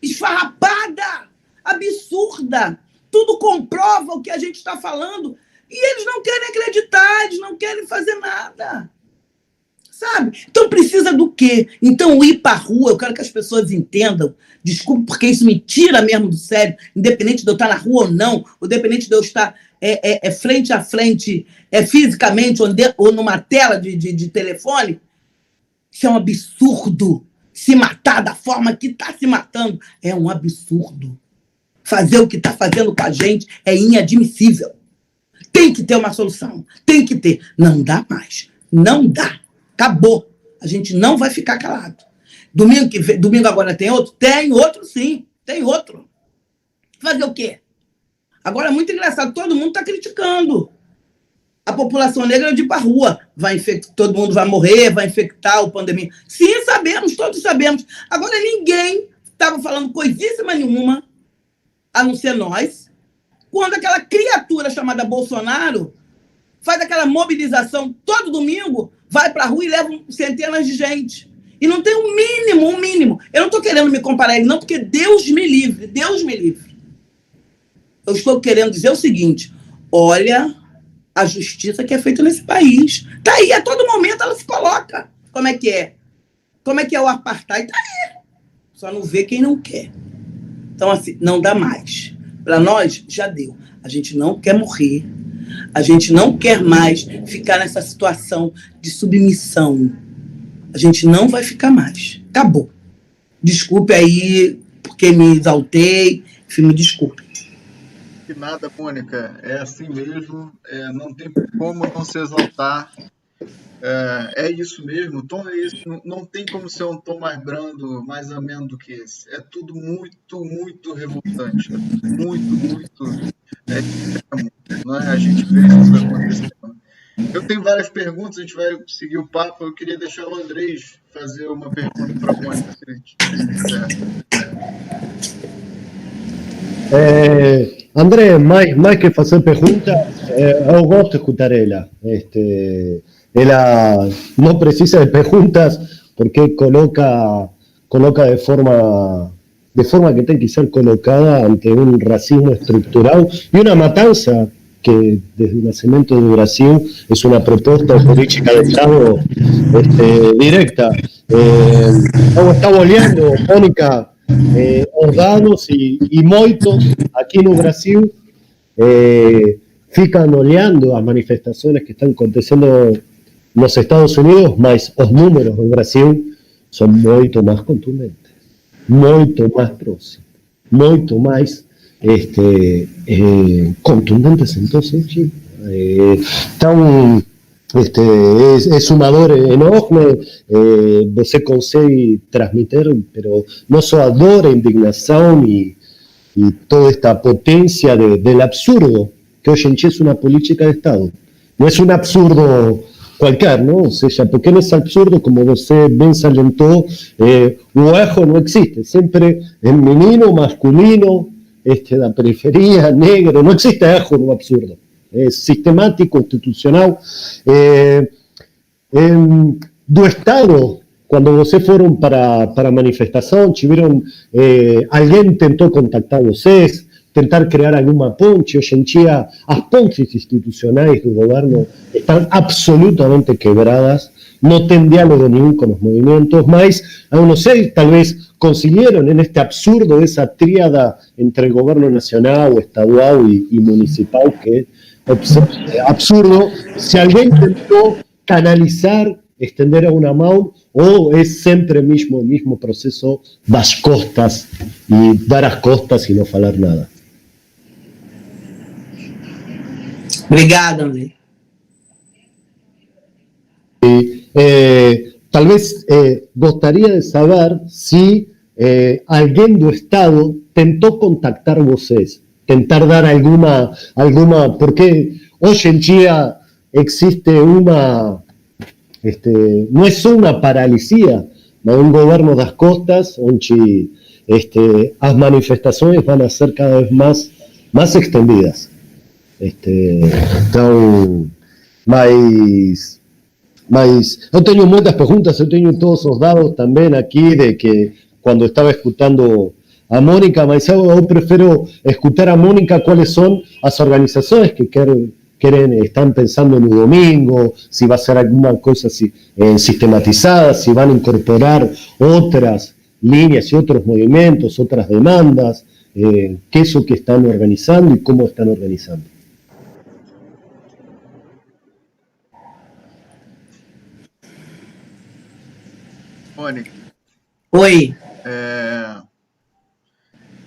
esfarrapada, absurda. Tudo comprova o que a gente está falando. E eles não querem acreditar, eles não querem fazer nada. Sabe? Então precisa do quê? Então ir para a rua, eu quero que as pessoas entendam, desculpe, porque isso me tira mesmo do sério, independente de eu estar na rua ou não, ou independente de eu estar frente a frente, fisicamente, ou numa tela de telefone, isso é um absurdo. Se matar da forma que está se matando é um absurdo. Fazer o que está fazendo com a gente é inadmissível. Tem que ter uma solução. Tem que ter. Não dá mais. Não dá. Acabou. A gente não vai ficar calado. Domingo agora tem outro? Tem outro, sim. Tem outro. Fazer o quê? Agora é muito engraçado. Todo mundo está criticando. A população negra de ir para a rua. Todo mundo vai morrer, vai infectar o pandemia. Sim, sabemos, todos sabemos. Agora ninguém estava falando coisíssima nenhuma, a não ser nós, quando aquela criatura chamada Bolsonaro faz aquela mobilização todo domingo, vai para a rua e leva centenas de gente. E não tem um mínimo. Eu não estou querendo me comparar a ele, não, porque Deus me livre, Deus me livre. Eu estou querendo dizer o seguinte, olha a justiça que é feita nesse país. Está aí, a todo momento ela se coloca. Como é que é? Como é que é o apartheid? Está aí. Só não vê quem não quer. Então, assim, não dá mais. Para nós, já deu. A gente não quer morrer. A gente não quer mais ficar nessa situação de submissão. A gente não vai ficar mais. Acabou. Desculpe aí, porque me exaltei. Enfim, me desculpe. Que nada, Mônica. É assim mesmo. Não tem como não se exaltar. É isso mesmo. O tom é esse. Não tem como ser um tom mais brando, mais ameno do que esse. É tudo muito, muito revoltante. Muito. Não é? A gente vê isso acontecendo. Eu tenho várias perguntas, a gente vai seguir o papo. Eu queria deixar o Andrés fazer uma pergunta para a Mônica, se ele quiser. André, mais que fazer perguntas, eu gosto de escutar ela. Ela no precisa de preguntas porque coloca de forma que tiene que ser colocada ante un racismo estructural y una matanza que desde el nacimiento de Brasil es una propuesta política de Estado directa. Estamos olhando, Mônica, os dados e muitos aqui no Brasil ficam olhando as manifestações que estão acontecendo nos Estados Unidos, mas os números do Brasil são muito mais contundentes, muito mais próximos, muito mais contundentes em todo sentido. Então, É uma dor enorme, você consegue transmitir, pero não só a dor, a indignação e toda esta potência del absurdo, que hoje em dia é uma política de Estado. Não é um absurdo qualquer, não? Ou seja, porque nesse absurdo, como você bem salientou, o erro não existe, sempre é menino, masculino, da periferia, negro, não existe erro no absurdo. É sistemático, institucional. Do Estado, quando vocês foram para a manifestação, tiveram, alguém tentou contactar vocês, tentar criar alguma ponte. Hoje em dia, as pontes institucionais do governo estão absolutamente quebradas, não tem diálogo nenhum com os movimentos, mas, eu não sei, talvez conseguiram, neste absurdo, essa tríada entre governo nacional, estadual e municipal, que é absurdo, se alguém tentou canalizar, estender uma mão, ou é sempre o mesmo processo das costas, e dar as costas e não falar nada? Obrigado, André. Talvez gostaria de saber se alguém do Estado tentou contactar vocês, tentar dar alguma, porque hoje em dia existe uma, não é só uma paralisia, mas um governo das costas, onde as manifestações vão ser cada vez mais estendidas. Então, mas eu tenho muitas perguntas, eu tenho todos os dados também aqui de que quando estava escutando a Mônica, mas eu prefiro escutar a Mônica quais são as organizações que estão pensando no domingo, se vai ser alguma coisa sistematizada, se vão incorporar outras linhas e outros movimentos, outras demandas, que é isso que estão organizando e como estão organizando. Mônica. Oi.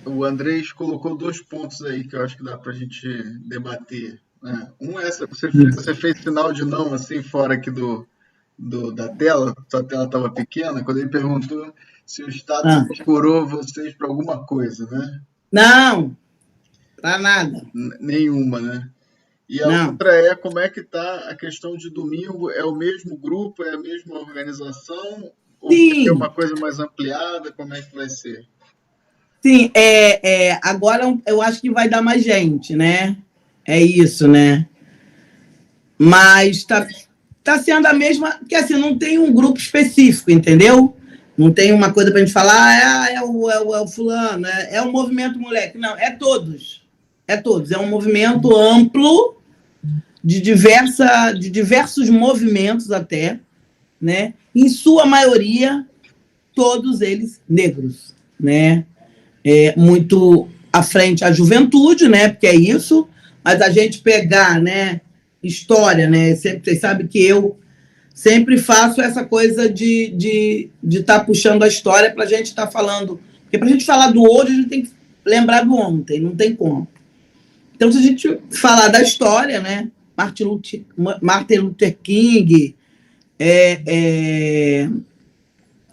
O Andrés colocou 2 pontos aí que eu acho que dá para a gente debater. Né? Um é você fez sinal de não assim fora aqui da tela, sua tela estava pequena, quando ele perguntou se o Estado procurou vocês para alguma coisa, né? Não, para nada. Nenhuma, né? E a outra é como é que está a questão de domingo, é o mesmo grupo, é a mesma organização? Ou é uma coisa mais ampliada? Como é que vai ser? Sim, agora eu acho que vai dar mais gente, né? É isso, né? Mas tá sendo a mesma, porque assim, não tem um grupo específico, entendeu? Não tem uma coisa pra gente falar, é o fulano, é o movimento moleque. Não, é todos. É todos. É um movimento amplo de diversos movimentos até, né? Em sua maioria, todos eles negros, né? Muito à frente a juventude, né? Porque é isso, mas a gente pegar, né? História, né? Vocês sabem que eu sempre faço essa coisa de estar puxando a história para a gente estar falando. Porque para a gente falar do hoje, a gente tem que lembrar do ontem, não tem como. Então, se a gente falar da história, né? Martin Luther King,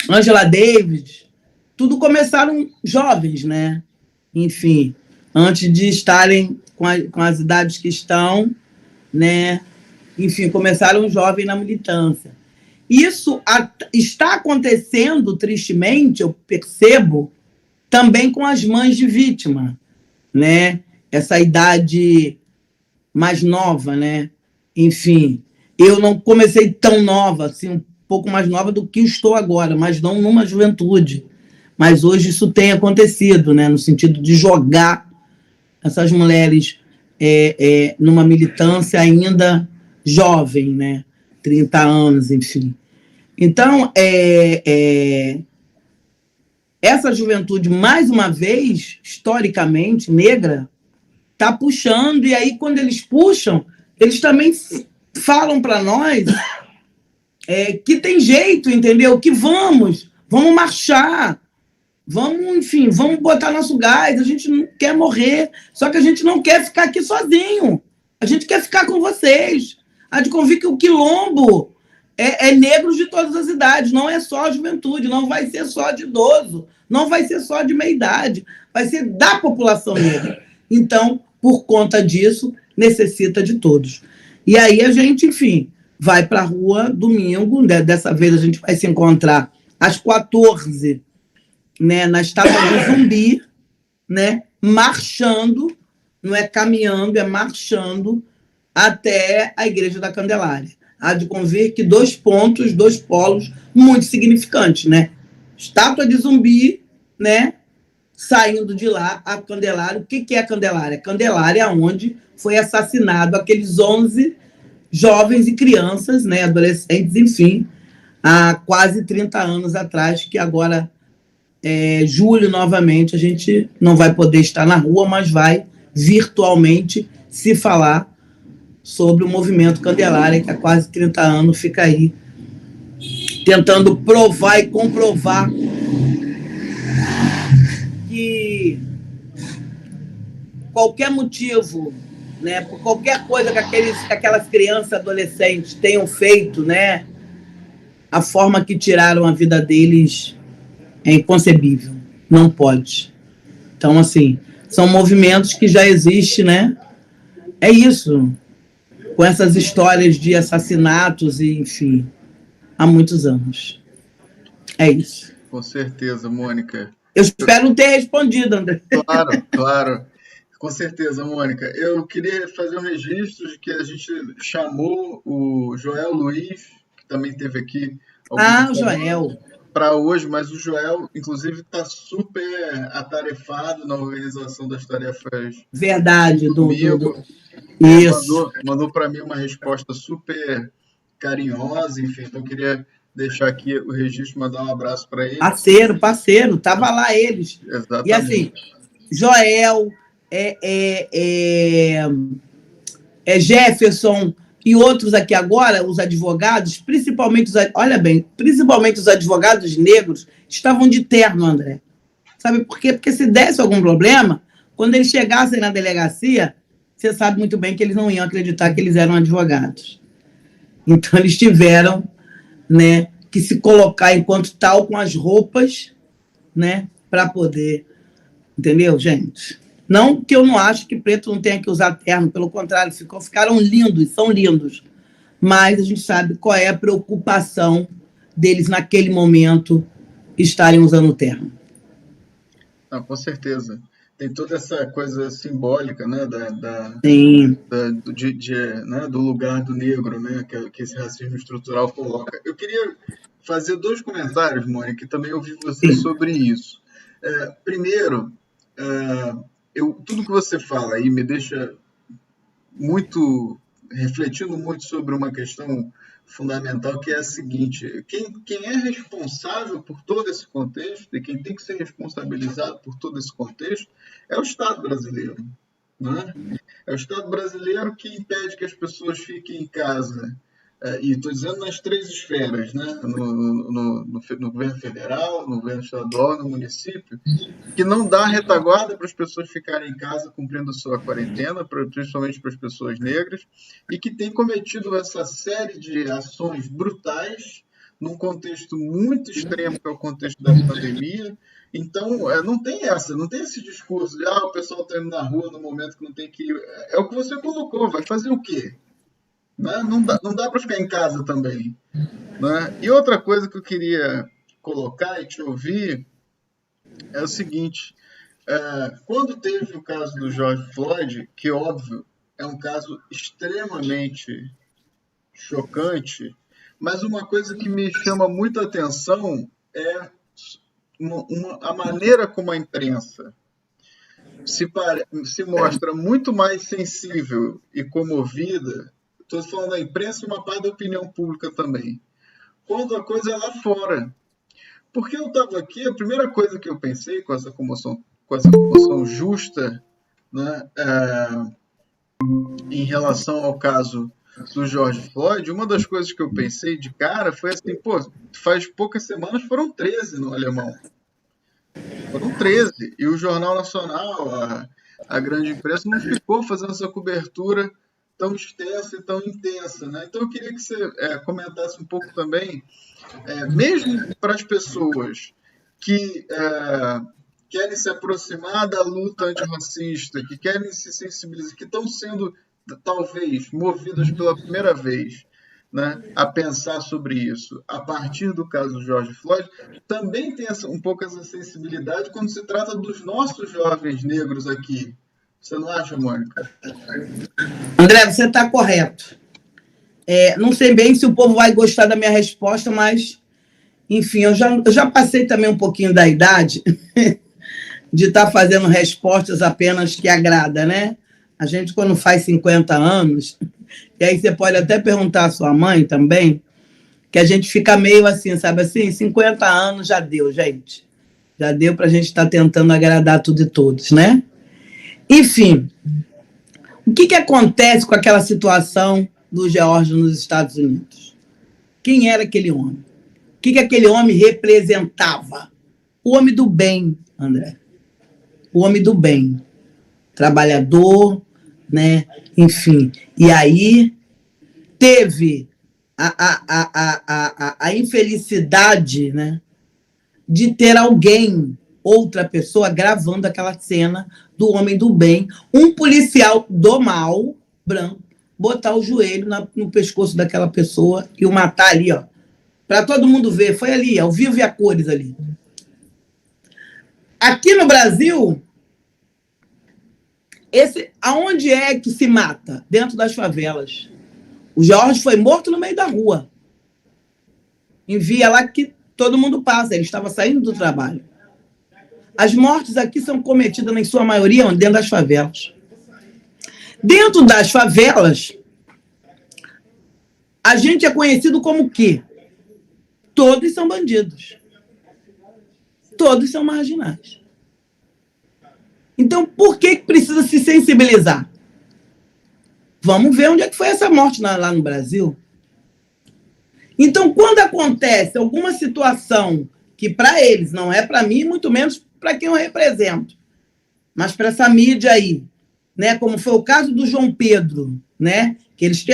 Angela Davis, tudo começaram jovens, né? Enfim, antes de estarem com as idades que estão, né? Enfim, começaram jovens na militância. Isso está acontecendo, tristemente, eu percebo, também com as mães de vítima, né? Essa idade mais nova, né? Enfim, eu não comecei tão nova, assim, um pouco mais nova do que estou agora, mas não numa juventude. Mas hoje isso tem acontecido, né? No sentido de jogar essas mulheres numa militância ainda jovem, né? 30 anos, enfim. Então, essa juventude, mais uma vez, historicamente, negra, está puxando, e aí, quando eles puxam, eles também falam para nós que tem jeito, entendeu? Que vamos marchar, enfim, vamos botar nosso gás, a gente não quer morrer, só que a gente não quer ficar aqui sozinho, a gente quer ficar com vocês, Há de convir que o quilombo é negros de todas as idades, não é só a juventude, não vai ser só de idoso, não vai ser só de meia-idade, vai ser da população negra. Então, por conta disso, necessita de todos. E aí a gente, enfim, vai para a rua domingo, né? Dessa vez a gente vai se encontrar às 14h, né, na Estátua do Zumbi, né, marchando, não é caminhando, é marchando até a Igreja da Candelária. Há de convir que 2 pontos, 2 polos muito significantes, né? Estátua de Zumbi, né? Saindo de lá, a Candelária. O que é a Candelária? Candelária é onde foi assassinado aqueles 11 jovens e crianças, né? Adolescentes, enfim, há quase 30 anos atrás, que agora, julho, novamente, a gente não vai poder estar na rua, mas vai virtualmente se falar sobre o movimento Candelária, que há quase 30 anos fica aí tentando provar e comprovar que qualquer motivo, né, por qualquer coisa que aquelas crianças e adolescentes tenham feito, né, a forma que tiraram a vida deles é inconcebível, não pode. Então, assim, são movimentos que já existem, né? É isso, com essas histórias de assassinatos e, enfim, há muitos anos. É isso. Com certeza, Mônica. Eu espero ter respondido, André. Claro, claro. Com certeza, Mônica. Eu queria fazer um registro de que a gente chamou o Joel Luiz, que também esteve aqui. O Joel. Para hoje, mas o Joel, inclusive, está super atarefado na organização das tarefas. Verdade, Isso. Mandou para mim uma resposta super carinhosa, enfim, então eu queria deixar aqui o registro, mandar um abraço para ele. Parceiro, tava lá eles. Exatamente. E assim, Joel, Jefferson e outros aqui agora, os advogados, principalmente os advogados negros, estavam de terno, André. Sabe por quê? Porque se desse algum problema, quando eles chegassem na delegacia, você sabe muito bem que eles não iam acreditar que eles eram advogados. Então, eles tiveram, né, que se colocar enquanto tal com as roupas, né, para poder... Entendeu, gente? Não que eu não acho que preto não tenha que usar terno, pelo contrário, ficaram lindos, são lindos. Mas a gente sabe qual é a preocupação deles naquele momento estarem usando terno. Com certeza. Tem toda essa coisa simbólica, né, né, do lugar do negro, né, que esse racismo estrutural coloca. Eu queria fazer 2 comentários, Mônica, que também ouvi você sobre isso. Primeiro, tudo que você fala aí me deixa refletindo muito sobre uma questão fundamental, que é a seguinte: quem é responsável por todo esse contexto e quem tem que ser responsabilizado por todo esse contexto é o Estado brasileiro, né? É o Estado brasileiro que impede que as pessoas fiquem em casa. E estou dizendo nas 3 esferas, né? No governo federal, no governo estadual, no município, que não dá retaguarda para as pessoas ficarem em casa cumprindo sua quarentena, principalmente para as pessoas negras, e que tem cometido essa série de ações brutais num contexto muito extremo, que é o contexto da pandemia. Então, não tem esse discurso de o pessoal está indo na rua no momento que não tem que ir. É o que você colocou, vai fazer o quê? Né? Não dá para ficar em casa também. Né? E outra coisa que eu queria colocar e te ouvir é o seguinte: quando teve o caso do George Floyd, que, óbvio, é um caso extremamente chocante, mas uma coisa que me chama muita atenção é a maneira como a imprensa se mostra muito mais sensível e comovida. Estou falando da imprensa e uma parte da opinião pública também, quando a coisa é lá fora. Porque eu estava aqui, a primeira coisa que eu pensei com essa comoção justa, né, em relação ao caso do George Floyd, uma das coisas que eu pensei de cara foi assim: faz poucas semanas foram 13 no Alemão. Foram 13. E o Jornal Nacional, a grande imprensa, não ficou fazendo essa cobertura tão extensa e tão intensa, né? Então eu queria que você comentasse um pouco também, mesmo para as pessoas que querem se aproximar da luta antirracista, que querem se sensibilizar, que estão sendo, talvez, movidas pela primeira vez, né, a pensar sobre isso, a partir do caso do George Floyd, também tem um pouco essa sensibilidade quando se trata dos nossos jovens negros aqui. Você não acha, Mônica? André, você está correto. Não sei bem se o povo vai gostar da minha resposta, mas, enfim, eu já passei também um pouquinho da idade de estar fazendo respostas apenas que agrada, né? A gente, quando faz 50 anos, e aí você pode até perguntar à sua mãe também, que a gente fica meio assim, sabe assim, 50 anos já deu, gente. Já deu para a gente estar tentando agradar tudo e todos, né? Enfim, o que acontece com aquela situação do George nos Estados Unidos? Quem era aquele homem? O que aquele homem representava? O homem do bem, André. O homem do bem. Trabalhador, né? Enfim. E aí teve a infelicidade, né, de ter alguém, outra pessoa, gravando aquela cena do homem do bem, um policial do mal, branco, botar o joelho no pescoço daquela pessoa e o matar ali, ó, para todo mundo ver. Foi ali, ao vivo e a cores ali. Aqui no Brasil, aonde é que se mata? Dentro das favelas. O George foi morto no meio da rua. Em via lá que todo mundo passa, ele estava saindo do trabalho. As mortes aqui são cometidas, em sua maioria, dentro das favelas. Dentro das favelas, a gente é conhecido como o quê? Todos são bandidos. Todos são marginais. Então, por que precisa se sensibilizar? Vamos ver onde é que foi essa morte lá no Brasil. Então, quando acontece alguma situação que para eles não é para mim, muito menos para quem eu represento, mas para essa mídia aí, né, como foi o caso do João Pedro, né, que eles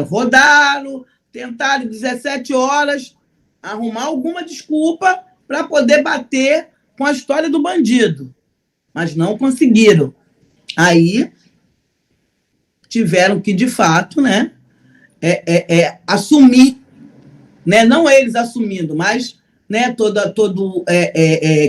rodaram 17 horas, arrumar alguma desculpa para poder bater com a história do bandido, mas não conseguiram. Aí tiveram que, de fato, né, assumir, né, não eles assumindo, mas, né,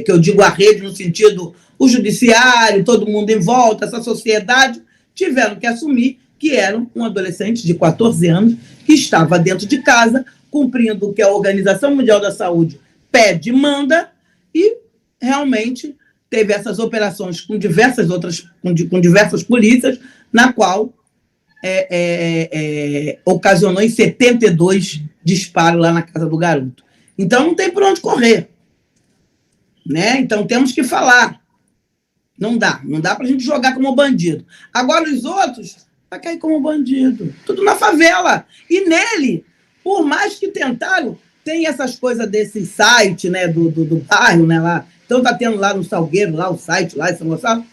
que eu digo a rede no sentido, o judiciário, todo mundo em volta, essa sociedade, tiveram que assumir que era um adolescente de 14 anos que estava dentro de casa, cumprindo o que a Organização Mundial da Saúde pede e manda, e realmente teve essas operações com diversas polícias, na qual ocasionou em 72 disparos lá na casa do garoto. Então, não tem por onde correr. Né? Então, temos que falar. Não dá para a gente jogar como bandido. Agora, os outros vai cair como bandido. Tudo na favela. E nele, por mais que tentaram, tem essas coisas desse site, né, do bairro, né, lá. Então, tá tendo lá no Salgueiro, lá o site, lá em São Gonçalo,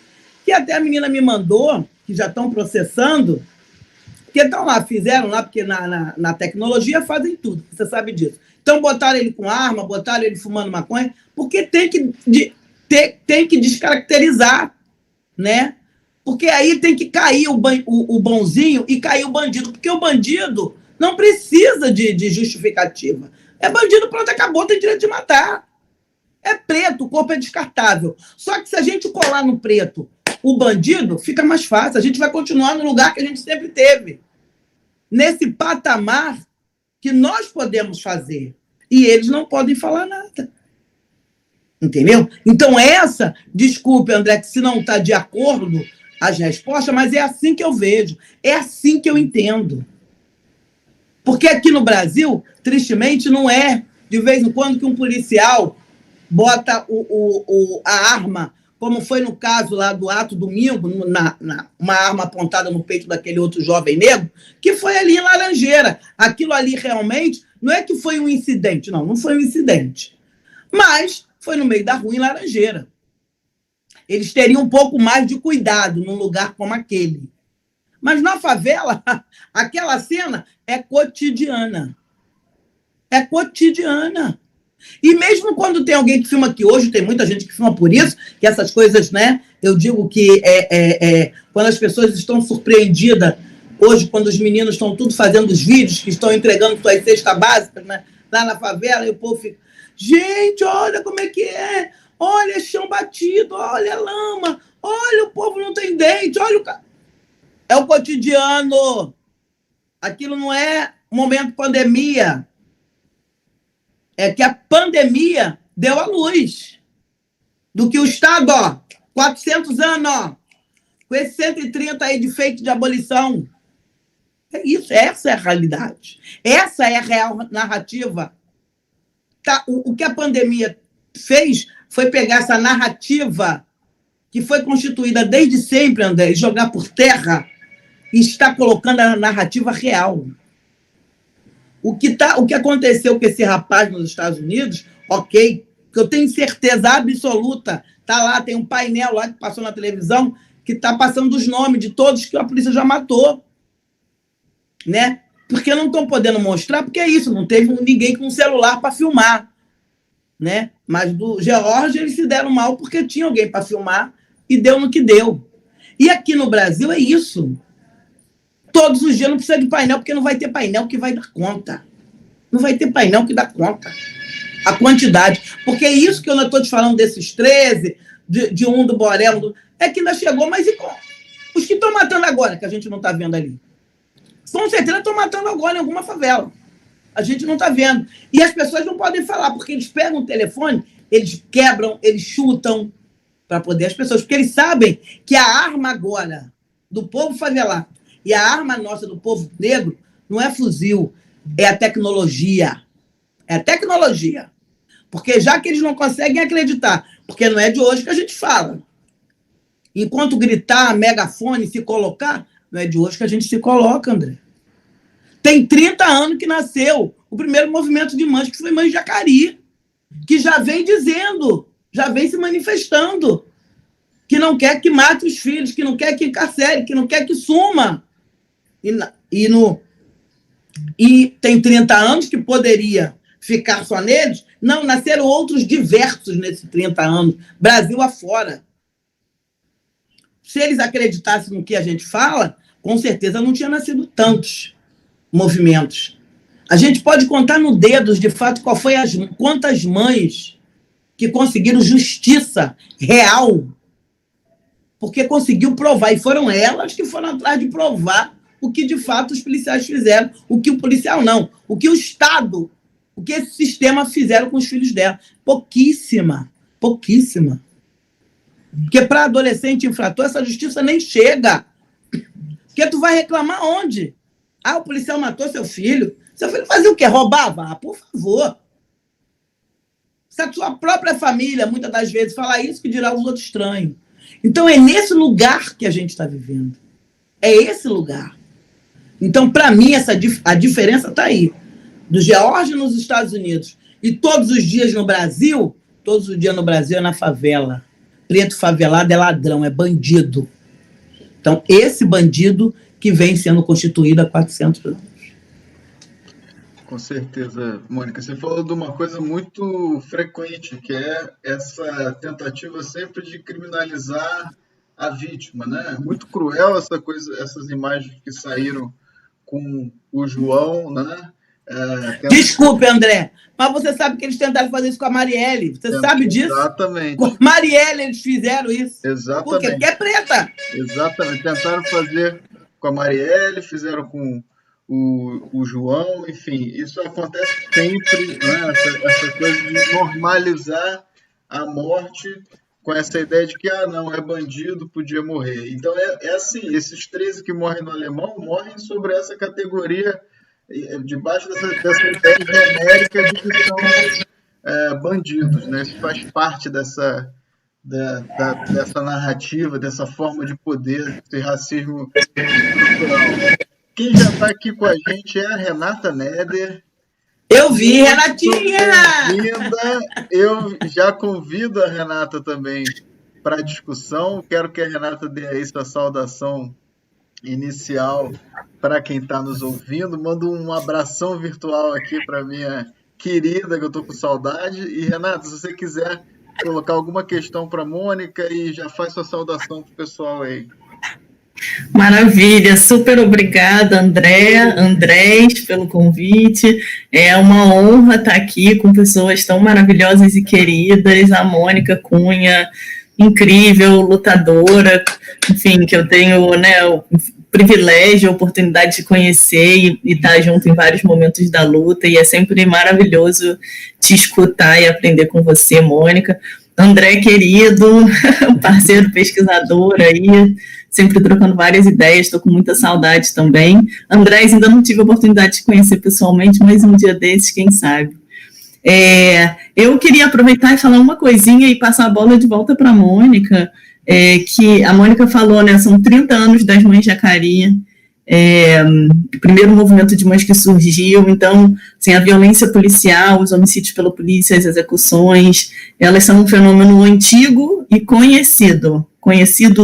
que até a menina me mandou, que já estão processando, porque estão lá, fizeram lá, porque na tecnologia fazem tudo, você sabe disso. Então, botaram ele com arma, botaram ele fumando maconha, porque tem que descaracterizar, né? Porque aí tem que cair o bonzinho e cair o bandido, porque o bandido não precisa de justificativa. É bandido, pronto, acabou, tem direito de matar. É preto, o corpo é descartável. Só que se a gente colar no preto o bandido, fica mais fácil. A gente vai continuar no lugar que a gente sempre teve. Nesse patamar que nós podemos fazer. E eles não podem falar nada. Entendeu? Então, desculpe, André, que se não está de acordo as respostas, mas é assim que eu vejo. É assim que eu entendo. Porque aqui no Brasil, tristemente, não é de vez em quando que um policial bota a arma, como foi no caso lá do ato domingo, uma arma apontada no peito daquele outro jovem negro, que foi ali em Laranjeira. Aquilo ali realmente não é que foi um incidente, não foi um incidente. Mas foi no meio da rua em Laranjeira. Eles teriam um pouco mais de cuidado num lugar como aquele. Mas na favela, aquela cena é cotidiana. É cotidiana. E mesmo quando tem alguém que filma, que hoje tem muita gente que filma por isso, que essas coisas, né? Eu digo que quando as pessoas estão surpreendidas, hoje, quando os meninos estão tudo fazendo os vídeos, que estão entregando suas cestas básicas, né, lá na favela, e o povo fica, gente, olha como é que é, olha chão batido, olha lama, olha o povo não tem dente, olha o... É o cotidiano. Aquilo não é momento pandemia. É que a pandemia deu à luz do que o Estado, 400 anos, com esse 130 aí de feito de abolição. É isso, essa é a realidade. Essa é a real narrativa. Tá, o que a pandemia fez foi pegar essa narrativa que foi constituída desde sempre, André, e jogar por terra e está colocando a narrativa real. O que aconteceu com esse rapaz nos Estados Unidos, ok, que eu tenho certeza absoluta, tá lá, tem um painel lá que passou na televisão, que está passando os nomes de todos que a polícia já matou, né? Porque não estão podendo mostrar, porque é isso, não teve ninguém com celular para filmar, né? Mas do Geórgia eles se deram mal porque tinha alguém para filmar e deu no que deu. E aqui no Brasil é isso. Todos os dias não precisa de painel, porque não vai ter painel que vai dar conta. Não vai ter painel que dá conta. A quantidade. Porque é isso que eu não estou te falando desses 13, de um do Borel, é que ainda chegou, mas e os que estão matando agora, que a gente não está vendo ali? Com certeza estão matando agora em alguma favela. A gente não está vendo. E as pessoas não podem falar, porque eles pegam o telefone, eles quebram, eles chutam para poder as pessoas, porque eles sabem que a arma agora do povo favelado e a arma nossa do povo negro não é fuzil, é a tecnologia. É a tecnologia. Porque já que eles não conseguem acreditar, porque não é de hoje que a gente fala. Enquanto gritar, megafone, se colocar, não é de hoje que a gente se coloca, André. Tem 30 anos que nasceu o primeiro movimento de mães, que foi Mãe Jacari, que já vem dizendo, já vem se manifestando, que não quer que mate os filhos, que não quer que encarcere, que não quer que suma. E tem 30 anos que poderia ficar só neles. Não, nasceram outros diversos nesses 30 anos, Brasil afora. Se eles acreditassem no que a gente fala, com certeza não tinha nascido tantos movimentos. A gente pode contar no dedos, de fato, quantas mães que conseguiram justiça real, porque conseguiu provar, e foram elas que foram atrás de provar o que, de fato, os policiais fizeram, o que o policial não, o que o Estado, o que esse sistema fizeram com os filhos dela. Pouquíssima. Porque para adolescente infrator, essa justiça nem chega. Porque tu vai reclamar onde? O policial matou seu filho. Seu filho fazia o quê? Roubava? Por favor. Se a tua própria família, muitas das vezes, fala isso, que dirá os outros estranhos. Então, é nesse lugar que a gente está vivendo. É esse lugar. Então, para mim, a diferença está aí. Do Geórgia nos Estados Unidos e todos os dias no Brasil, todos os dias no Brasil é na favela. Preto favelado é ladrão, é bandido. Então, esse bandido que vem sendo constituído há 400 anos. Com certeza, Mônica. Você falou de uma coisa muito frequente, que é essa tentativa sempre de criminalizar a vítima, né? Muito cruel essas imagens que saíram com o João, né? Desculpe, André, mas você sabe que eles tentaram fazer isso com a Marielle. Você sabe disso? Exatamente. Com a Marielle eles fizeram isso. Exatamente. Por quê? Porque é preta. Exatamente. Tentaram fazer com a Marielle, fizeram com o João, enfim. Isso acontece sempre, né? Essa coisa de normalizar a morte com essa ideia de que, não, é bandido, podia morrer. Então, é assim, esses 13 que morrem no Alemão morrem sobre essa categoria, debaixo dessa ideia genérica de que são bandidos, né? Isso faz parte dessa narrativa, dessa forma de poder, desse racismo estrutural. Quem já está aqui com a gente é a Renata Neder. Eu vi, Renatinha! Bem-vinda. Eu já convido a Renata também para a discussão. Quero que a Renata dê aí sua saudação inicial para quem está nos ouvindo. Mando um abração virtual aqui para minha querida, que eu estou com saudade. E, Renata, se você quiser colocar alguma questão para a Mônica e já faz sua saudação para o pessoal aí. Maravilha, super obrigada, Andrés, pelo convite. É uma honra estar aqui com pessoas tão maravilhosas e queridas. A Mônica Cunha, incrível, lutadora, enfim, que eu tenho, né, o privilégio, a oportunidade de conhecer e estar junto em vários momentos da luta, e é sempre maravilhoso te escutar e aprender com você, Mônica. André, querido, parceiro pesquisador aí, sempre trocando várias ideias, estou com muita saudade também. Andrés, ainda não tive a oportunidade de conhecer pessoalmente, mas um dia desses, quem sabe. Eu queria aproveitar e falar uma coisinha e passar a bola de volta para a Mônica, que a Mônica falou, né, são 30 anos das Mães Jacari, o primeiro movimento de mães que surgiu. Então, assim, a violência policial, os homicídios pela polícia, as execuções, elas são um fenômeno antigo e conhecido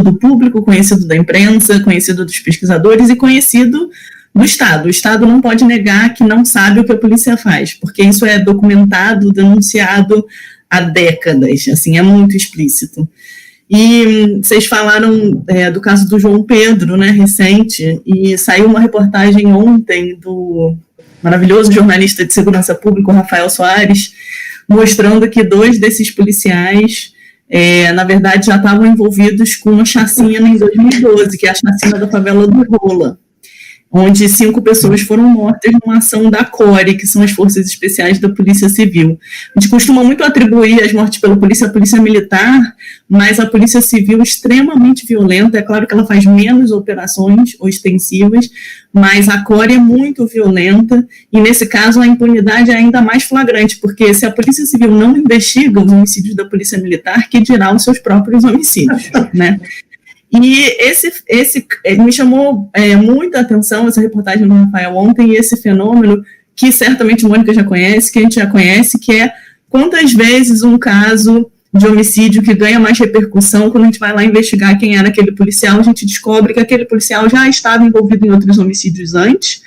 do público, conhecido da imprensa, conhecido dos pesquisadores e conhecido do Estado. O Estado não pode negar que não sabe o que a polícia faz, porque isso é documentado, denunciado há décadas, assim, é muito explícito. E vocês falaram do caso do João Pedro, né, recente, e saiu uma reportagem ontem do maravilhoso jornalista de segurança pública, Rafael Soares, mostrando que 2 desses policiais, na verdade, já estavam envolvidos com uma chacina em 2012, que é a chacina da favela do Rola, onde 5 pessoas foram mortas numa ação da CORE, que são as Forças Especiais da Polícia Civil. A gente costuma muito atribuir as mortes pela polícia à polícia militar, mas a polícia civil é extremamente violenta. É claro que ela faz menos operações ostensivas, mas a CORE é muito violenta, e nesse caso a impunidade é ainda mais flagrante, porque se a polícia civil não investiga os homicídios da polícia militar, que dirá os seus próprios homicídios, né? E esse me chamou muita atenção, essa reportagem do Rafael ontem, e esse fenômeno que certamente a Mônica já conhece, que a gente já conhece, que é quantas vezes um caso de homicídio que ganha mais repercussão, quando a gente vai lá investigar quem era aquele policial, a gente descobre que aquele policial já estava envolvido em outros homicídios antes,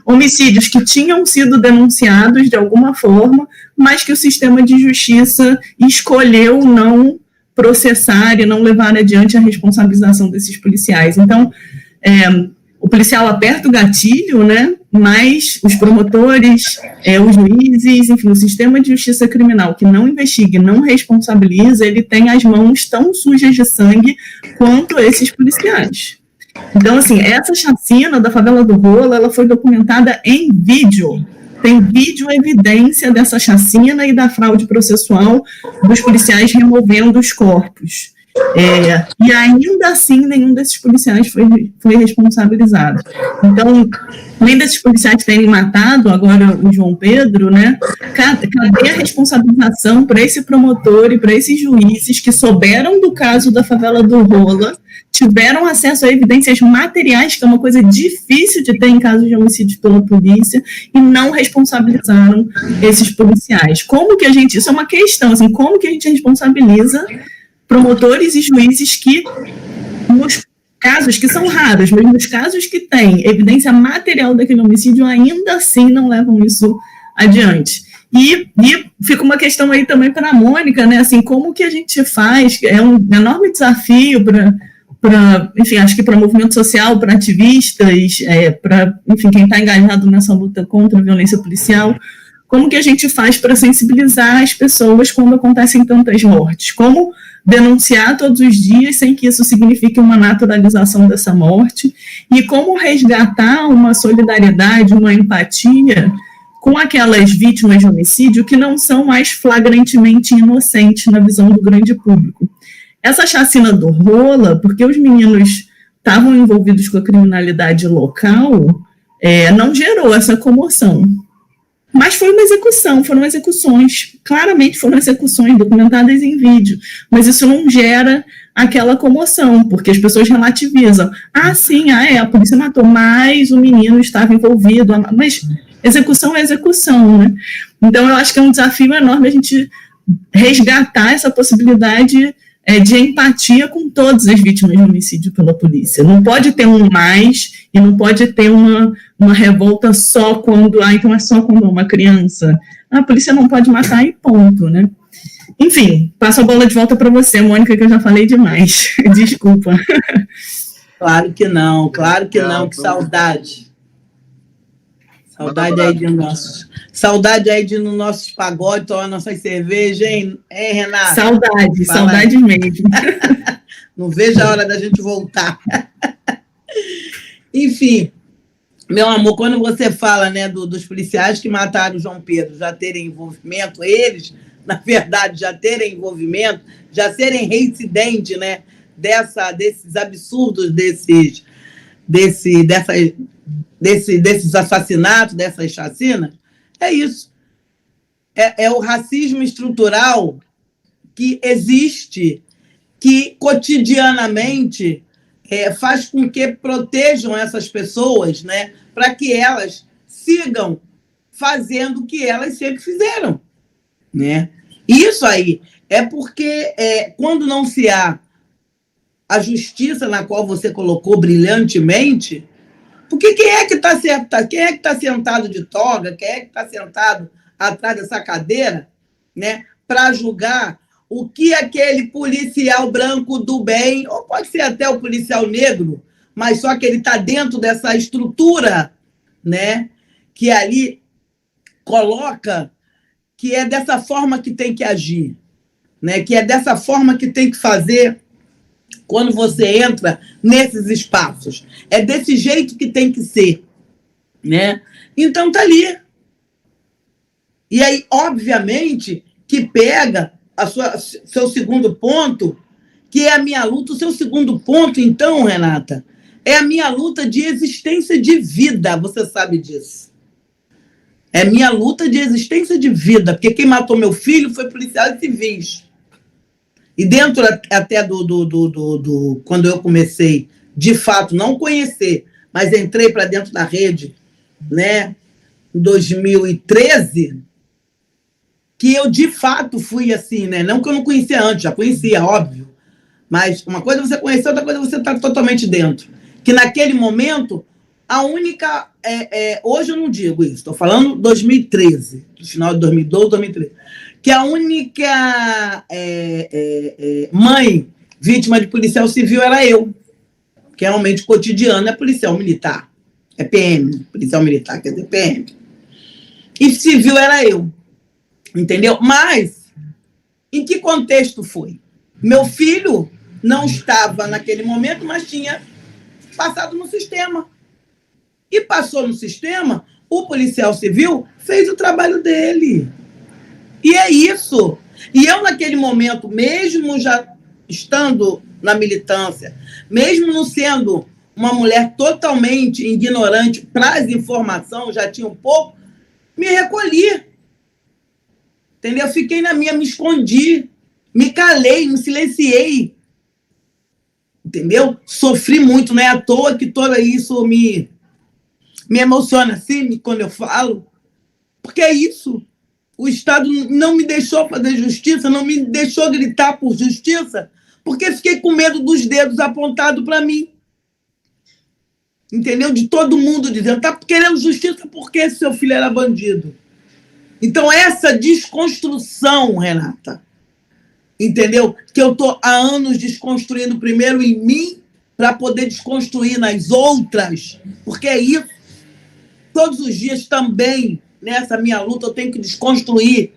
homicídios que tinham sido denunciados de alguma forma, mas que o sistema de justiça escolheu não processar e não levar adiante a responsabilização desses policiais. Então, o policial aperta o gatilho, né, mas os promotores, os juízes, enfim, o sistema de justiça criminal que não investiga e não responsabiliza, ele tem as mãos tão sujas de sangue quanto esses policiais. Então, assim, essa chacina da favela do Rola, ela foi documentada em vídeo. Tem vídeo evidência dessa chacina e da fraude processual dos policiais removendo os corpos. E ainda assim, nenhum desses policiais foi responsabilizado. Então, além desses policiais terem matado agora o João Pedro, né, cadê a responsabilização para esse promotor e para esses juízes que souberam do caso da favela do Rola, tiveram acesso a evidências materiais, que é uma coisa difícil de ter em casos de homicídio pela polícia, e não responsabilizaram esses policiais? Como que a gente, isso é uma questão, assim, como que a gente responsabiliza promotores e juízes que, nos casos que são raros, mas nos casos que têm evidência material daquele homicídio, ainda assim não levam isso adiante? E fica uma questão aí também para a Mônica, né, assim, como que a gente faz, é um enorme desafio enfim, acho que para movimento social, para ativistas, para, enfim, quem está engajado nessa luta contra a violência policial, como que a gente faz para sensibilizar as pessoas quando acontecem tantas mortes? Como denunciar todos os dias sem que isso signifique uma naturalização dessa morte? E como resgatar uma solidariedade, uma empatia com aquelas vítimas de homicídio que não são mais flagrantemente inocentes na visão do grande público? Essa chacina do Rola, porque os meninos estavam envolvidos com a criminalidade local, não gerou essa comoção. Mas foi uma execução, foram execuções, claramente foram execuções documentadas em vídeo, mas isso não gera aquela comoção, porque as pessoas relativizam. Sim, a polícia matou, mas o menino estava envolvido, mas execução é execução, né? Então eu acho que é um desafio enorme a gente resgatar essa possibilidade de empatia com todas as vítimas de homicídio pela polícia. Não pode ter um mais e não pode ter uma revolta só quando... então é só quando uma criança... A polícia não pode matar e ponto, né? Enfim, passo a bola de volta para você, Mônica, que eu já falei demais. Desculpa. Claro que não, que saudade. Saudade aí de nos nossos pagodes, tomar nossas cervejas, hein, Renata? Saudade mesmo. Não vejo a hora da gente voltar. Enfim, meu amor, quando você fala, né, dos policiais que mataram o João Pedro já terem envolvimento, eles, na verdade, já terem envolvimento, já serem reincidentes, né, desses absurdos, desses assassinatos, dessas chacinas, é isso. É o racismo estrutural que existe, que cotidianamente faz com que protejam essas pessoas, né, para que elas sigam fazendo o que elas sempre fizeram, né? Isso aí é porque quando não se há a justiça na qual você colocou brilhantemente, porque quem é que está sentado de toga, quem é que está sentado atrás dessa cadeira, né, para julgar o que aquele policial branco do bem, ou pode ser até o policial negro, mas só que ele está dentro dessa estrutura, né, que ali coloca que é dessa forma que tem que agir, né, que é dessa forma que tem que fazer quando você entra nesses espaços. É desse jeito que tem que ser, né? Então tá ali. E aí, obviamente, que pega seu segundo ponto, que é a minha luta. O seu segundo ponto, então, Renata, é a minha luta de existência de vida. Você sabe disso. É minha luta de existência de vida, porque quem matou meu filho foi policiais civis. E dentro até quando eu comecei, de fato, não conhecer, mas entrei para dentro da rede, né, em 2013, que eu, de fato, fui assim, né? Não que eu não conhecia antes, já conhecia, óbvio, mas uma coisa é você conhecer, outra coisa é você estar totalmente dentro. Que naquele momento, a única... hoje eu não digo isso, estou falando 2013, no final de 2012, 2013, que a única mãe vítima de policial civil era eu, que realmente cotidiano é policial militar, é PM, policial militar, quer dizer, PM. E civil era eu, entendeu? Mas, em que contexto foi? Meu filho não estava naquele momento, mas tinha passado no sistema. E passou no sistema, o policial civil fez o trabalho dele. E é isso. E eu, naquele momento, mesmo já estando na militância, mesmo não sendo uma mulher totalmente ignorante para as informações, já tinha um pouco, me recolhi. Entendeu? Fiquei na minha, me escondi, me calei, me silenciei. Entendeu? Sofri muito, não é à toa que todo isso me emociona assim, quando eu falo, porque é isso. O Estado não me deixou fazer justiça, não me deixou gritar por justiça, porque fiquei com medo dos dedos apontados para mim. Entendeu? De todo mundo dizendo, tá querendo justiça porque seu filho era bandido. Então, essa desconstrução, Renata, entendeu? Que eu estou há anos desconstruindo primeiro em mim para poder desconstruir nas outras, porque é isso. Todos os dias também, nessa minha luta, eu tenho que desconstruir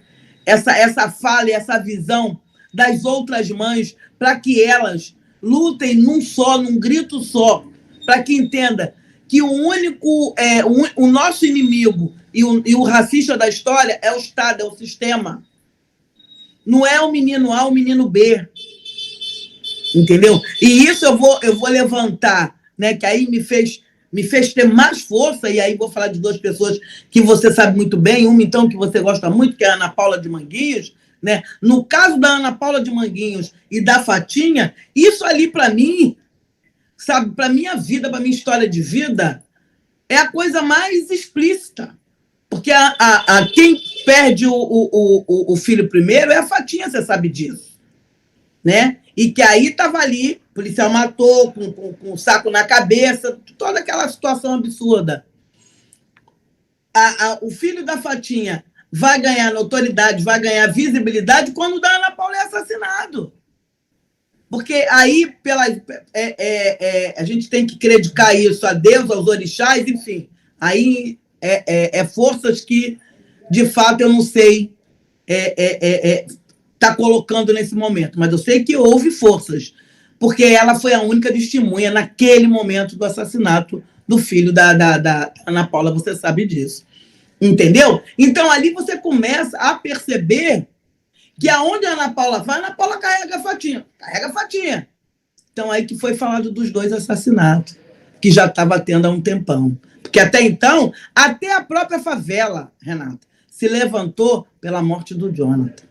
essa fala e essa visão das outras mães para que elas lutem num grito só, para que entenda que o nosso inimigo e o racista da história é o Estado, é o sistema. Não é o menino A, o menino B. Entendeu? E isso eu vou levantar, né, que aí me fez ter mais força, e aí vou falar de duas pessoas que você sabe muito bem, uma, então, que você gosta muito, que é a Ana Paula de Manguinhos, né? No caso da Ana Paula de Manguinhos e da Fatinha, isso ali, para mim, sabe, para minha vida, para minha história de vida, é a coisa mais explícita. Porque quem perde o filho primeiro é a Fatinha, você sabe disso, né? E que aí estava ali, o policial matou, com um saco na cabeça, toda aquela situação absurda. O filho da Fatinha vai ganhar notoriedade, vai ganhar visibilidade quando o da Ana Paula é assassinado. Porque aí a gente tem que creditar isso a Deus, aos orixás, enfim. Aí forças que, de fato, eu não sei está colocando nesse momento. Mas eu sei que houve forças, porque ela foi a única testemunha naquele momento do assassinato do filho da Ana Paula, você sabe disso. Entendeu? Então, ali você começa a perceber que aonde a Ana Paula vai, a Ana Paula carrega a Fatinha. Carrega a Fatinha. Então, aí que foi falado dos 2 assassinatos, que já estava tendo há um tempão. Porque até então, até a própria favela, Renata, se levantou pela morte do Jonathan.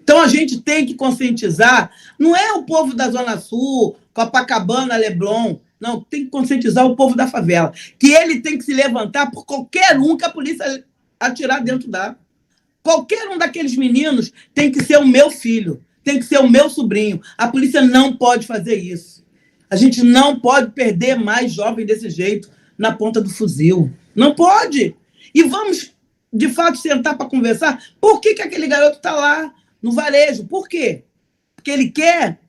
Então, a gente tem que conscientizar, não é o povo da Zona Sul, Copacabana, Leblon, não, tem que conscientizar o povo da favela, que ele tem que se levantar por qualquer um que a polícia atirar dentro da... Qualquer um daqueles meninos tem que ser o meu filho, tem que ser o meu sobrinho. A polícia não pode fazer isso. A gente não pode perder mais jovem desse jeito na ponta do fuzil. Não pode. E vamos, de fato, sentar para conversar. Por que aquele garoto está lá no varejo? Por quê? Porque ele quer?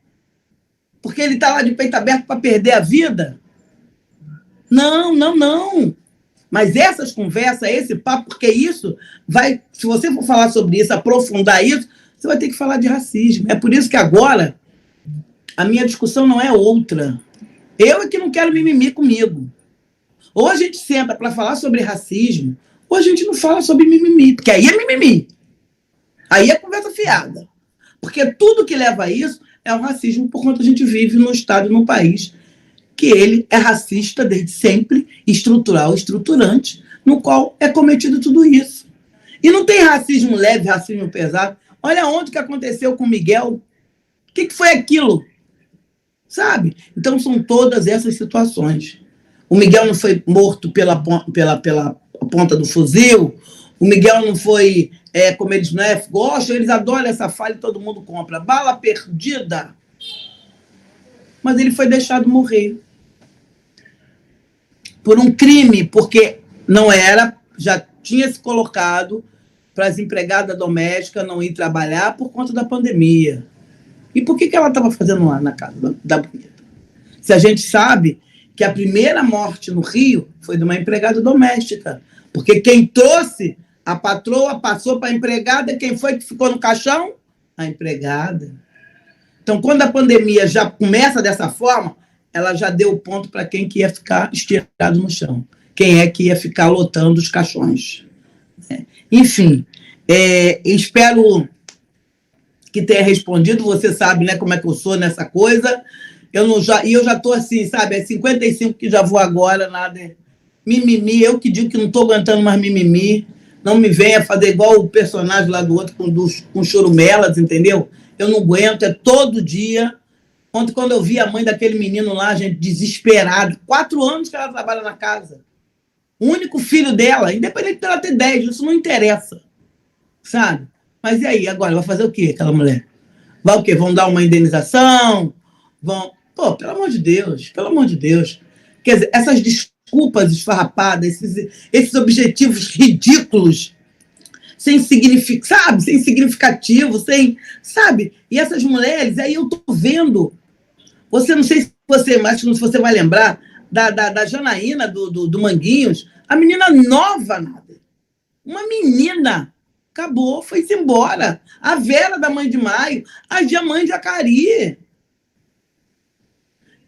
Porque ele está lá de peito aberto para perder a vida? Não, não, não. Mas essas conversas, esse papo, porque isso vai... Se você for falar sobre isso, aprofundar isso, você vai ter que falar de racismo. É por isso que agora a minha discussão não é outra. Eu é que não quero mimimi comigo. Ou a gente senta para falar sobre racismo, ou a gente não fala sobre mimimi, porque aí é mimimi. Aí é conversa fiada. Porque tudo que leva a isso é o racismo, por conta a gente vive num estado, num país, que ele é racista desde sempre, estrutural, estruturante, no qual é cometido tudo isso. E não tem racismo leve, racismo pesado. Olha onde que aconteceu com o Miguel. O que foi aquilo? Sabe? Então, são todas essas situações. O Miguel não foi morto pela ponta do fuzil, o Miguel não foi, como eles não gostam, eles adoram essa fala e todo mundo compra. Bala perdida. Mas ele foi deixado morrer. Por um crime, porque não era, já tinha se colocado para as empregadas domésticas não ir trabalhar por conta da pandemia. E por que ela estava fazendo lá na casa da Bonita? Se a gente sabe que a primeira morte no Rio foi de uma empregada doméstica, porque quem trouxe a patroa passou para a empregada, quem foi que ficou no caixão? A empregada. Então, quando a pandemia já começa dessa forma, ela já deu o ponto para quem que ia ficar estirado no chão, quem é que ia ficar lotando os caixões. Enfim, espero que tenha respondido. Você sabe, né, como é que eu sou nessa coisa. Eu já estou assim, sabe, é 55 que já vou agora, nada. Mimimi, eu que digo que não estou aguentando mais mimimi. Não me venha fazer igual o personagem lá do outro com chorumelas, entendeu? Eu não aguento, é todo dia. Ontem, quando eu vi a mãe daquele menino lá, gente, desesperada, 4 anos que ela trabalha na casa. O único filho dela, independente dela ter 10, isso não interessa, sabe? Mas e aí, agora, vai fazer o quê, aquela mulher? Vai o quê? Vão dar uma indenização? Vão... Pô, pelo amor de Deus, pelo amor de Deus. Quer dizer, essas desculpas esfarrapadas, esses objetivos ridículos, sem significativo, sabe? E essas mulheres, aí eu tô vendo, não sei se você vai lembrar, da Janaína, do Manguinhos, a menina nova, nada. Uma menina, acabou, foi-se embora. A Vera da Mãe de Maio, a Mãe de Acari.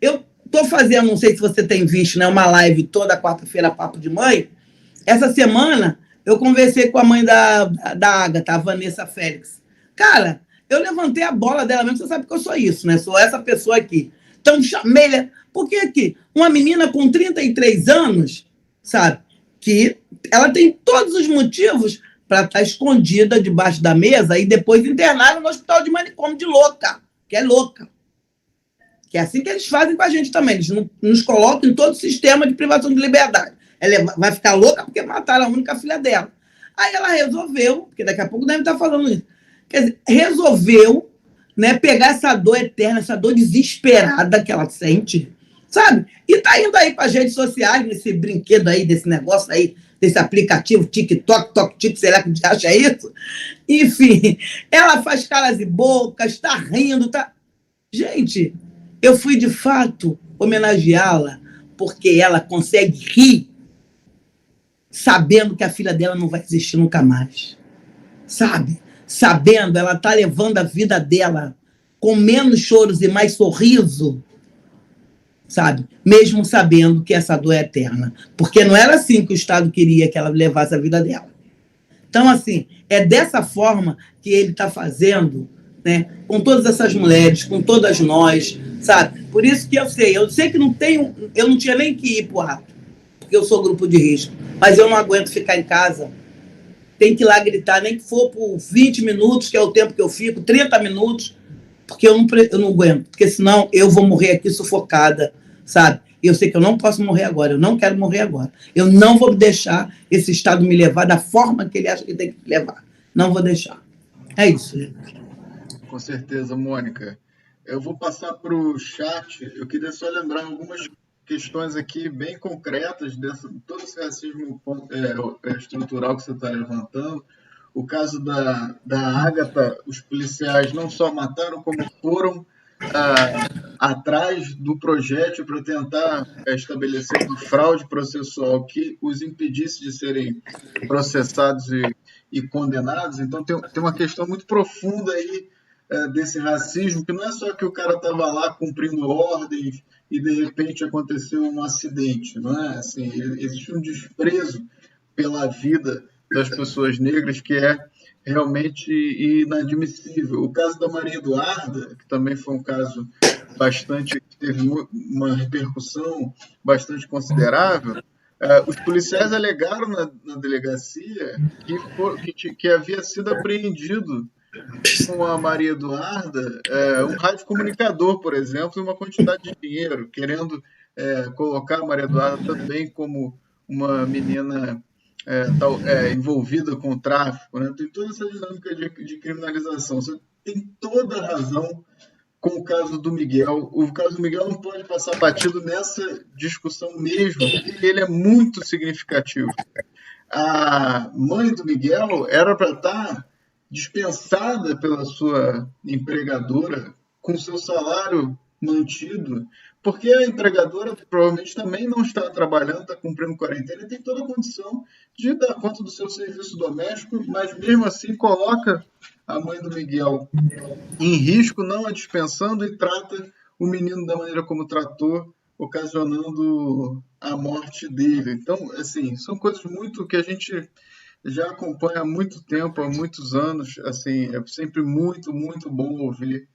Eu estou fazendo, não sei se você tem visto, né, uma live toda quarta-feira, Papo de Mãe. Essa semana, eu conversei com a mãe da Agatha, a Vanessa Félix. Cara, eu levantei a bola dela mesmo, você sabe que eu sou isso, né? Sou essa pessoa aqui. Então, chamei, porque aqui, uma menina com 33 anos, sabe, que ela tem todos os motivos para estar escondida debaixo da mesa e depois internada no hospital de manicômio de louca, que é louca. Que é assim que eles fazem com a gente também. Eles nos colocam em todo o sistema de privação de liberdade. Ela vai ficar louca porque mataram a única filha dela. Aí ela resolveu, porque daqui a pouco deve estar falando isso, quer dizer, resolveu né, pegar essa dor eterna, essa dor desesperada que ela sente, sabe? E tá indo aí para as redes sociais, nesse brinquedo aí, desse negócio aí, desse aplicativo TikTok, TokTik, sei lá que acha isso. Enfim, ela faz caras e bocas, tá rindo, tá... Gente, eu fui de fato homenageá-la porque ela consegue rir sabendo que a filha dela não vai existir nunca mais, sabe? Sabendo, ela tá levando a vida dela com menos choros e mais sorriso, sabe? Mesmo sabendo que essa dor é eterna. Porque não era assim que o Estado queria que ela levasse a vida dela. Então, assim, é dessa forma que ele está fazendo, né? Com todas essas mulheres, com todas nós, sabe? Por isso que eu sei que eu não tinha nem que ir pro ato, porque eu sou grupo de risco, mas eu não aguento ficar em casa. Tem que ir lá gritar, nem que for por 20 minutos, que é o tempo que eu fico, 30 minutos, porque eu não aguento, porque senão eu vou morrer aqui sufocada, sabe? Eu sei que eu não posso morrer agora, eu não quero morrer agora. Eu não vou deixar esse Estado me levar da forma que ele acha que tem que me levar. Não vou deixar. É isso, gente. Com certeza, Mônica. Eu vou passar para o chat. Eu queria só lembrar algumas questões aqui bem concretas dessa todo esse racismo estrutural que você está levantando. O caso da Ágata, os policiais não só mataram, como foram atrás do projétil para tentar estabelecer uma fraude processual que os impedisse de serem processados e condenados. Então tem uma questão muito profunda aí desse racismo, que não é só que o cara estava lá cumprindo ordens e de repente aconteceu um acidente, não é? Assim, existe um desprezo pela vida das pessoas negras que é realmente inadmissível. O caso da Maria Eduarda, que também foi um caso que teve uma repercussão bastante considerável, os policiais alegaram na delegacia que havia sido apreendido com a Maria Eduarda um radiocomunicador, por exemplo, e uma quantidade de dinheiro, querendo colocar a Maria Eduarda também como uma menina envolvida com o tráfico, né? Tem toda essa dinâmica de criminalização. Você tem toda a razão com o caso do Miguel. O caso do Miguel não pode passar batido nessa discussão mesmo, porque ele é muito significativo. A mãe do Miguel era para estar dispensada pela sua empregadora com seu salário mantido, porque a empregadora provavelmente também não está trabalhando, está cumprindo quarentena e tem toda a condição de dar conta do seu serviço doméstico, mas mesmo assim coloca a mãe do Miguel em risco, não a dispensando, e trata o menino da maneira como tratou, ocasionando a morte dele. Então, assim, são coisas muito que a gente já acompanha há muito tempo, há muitos anos. Assim, é sempre muito, muito bom ouvir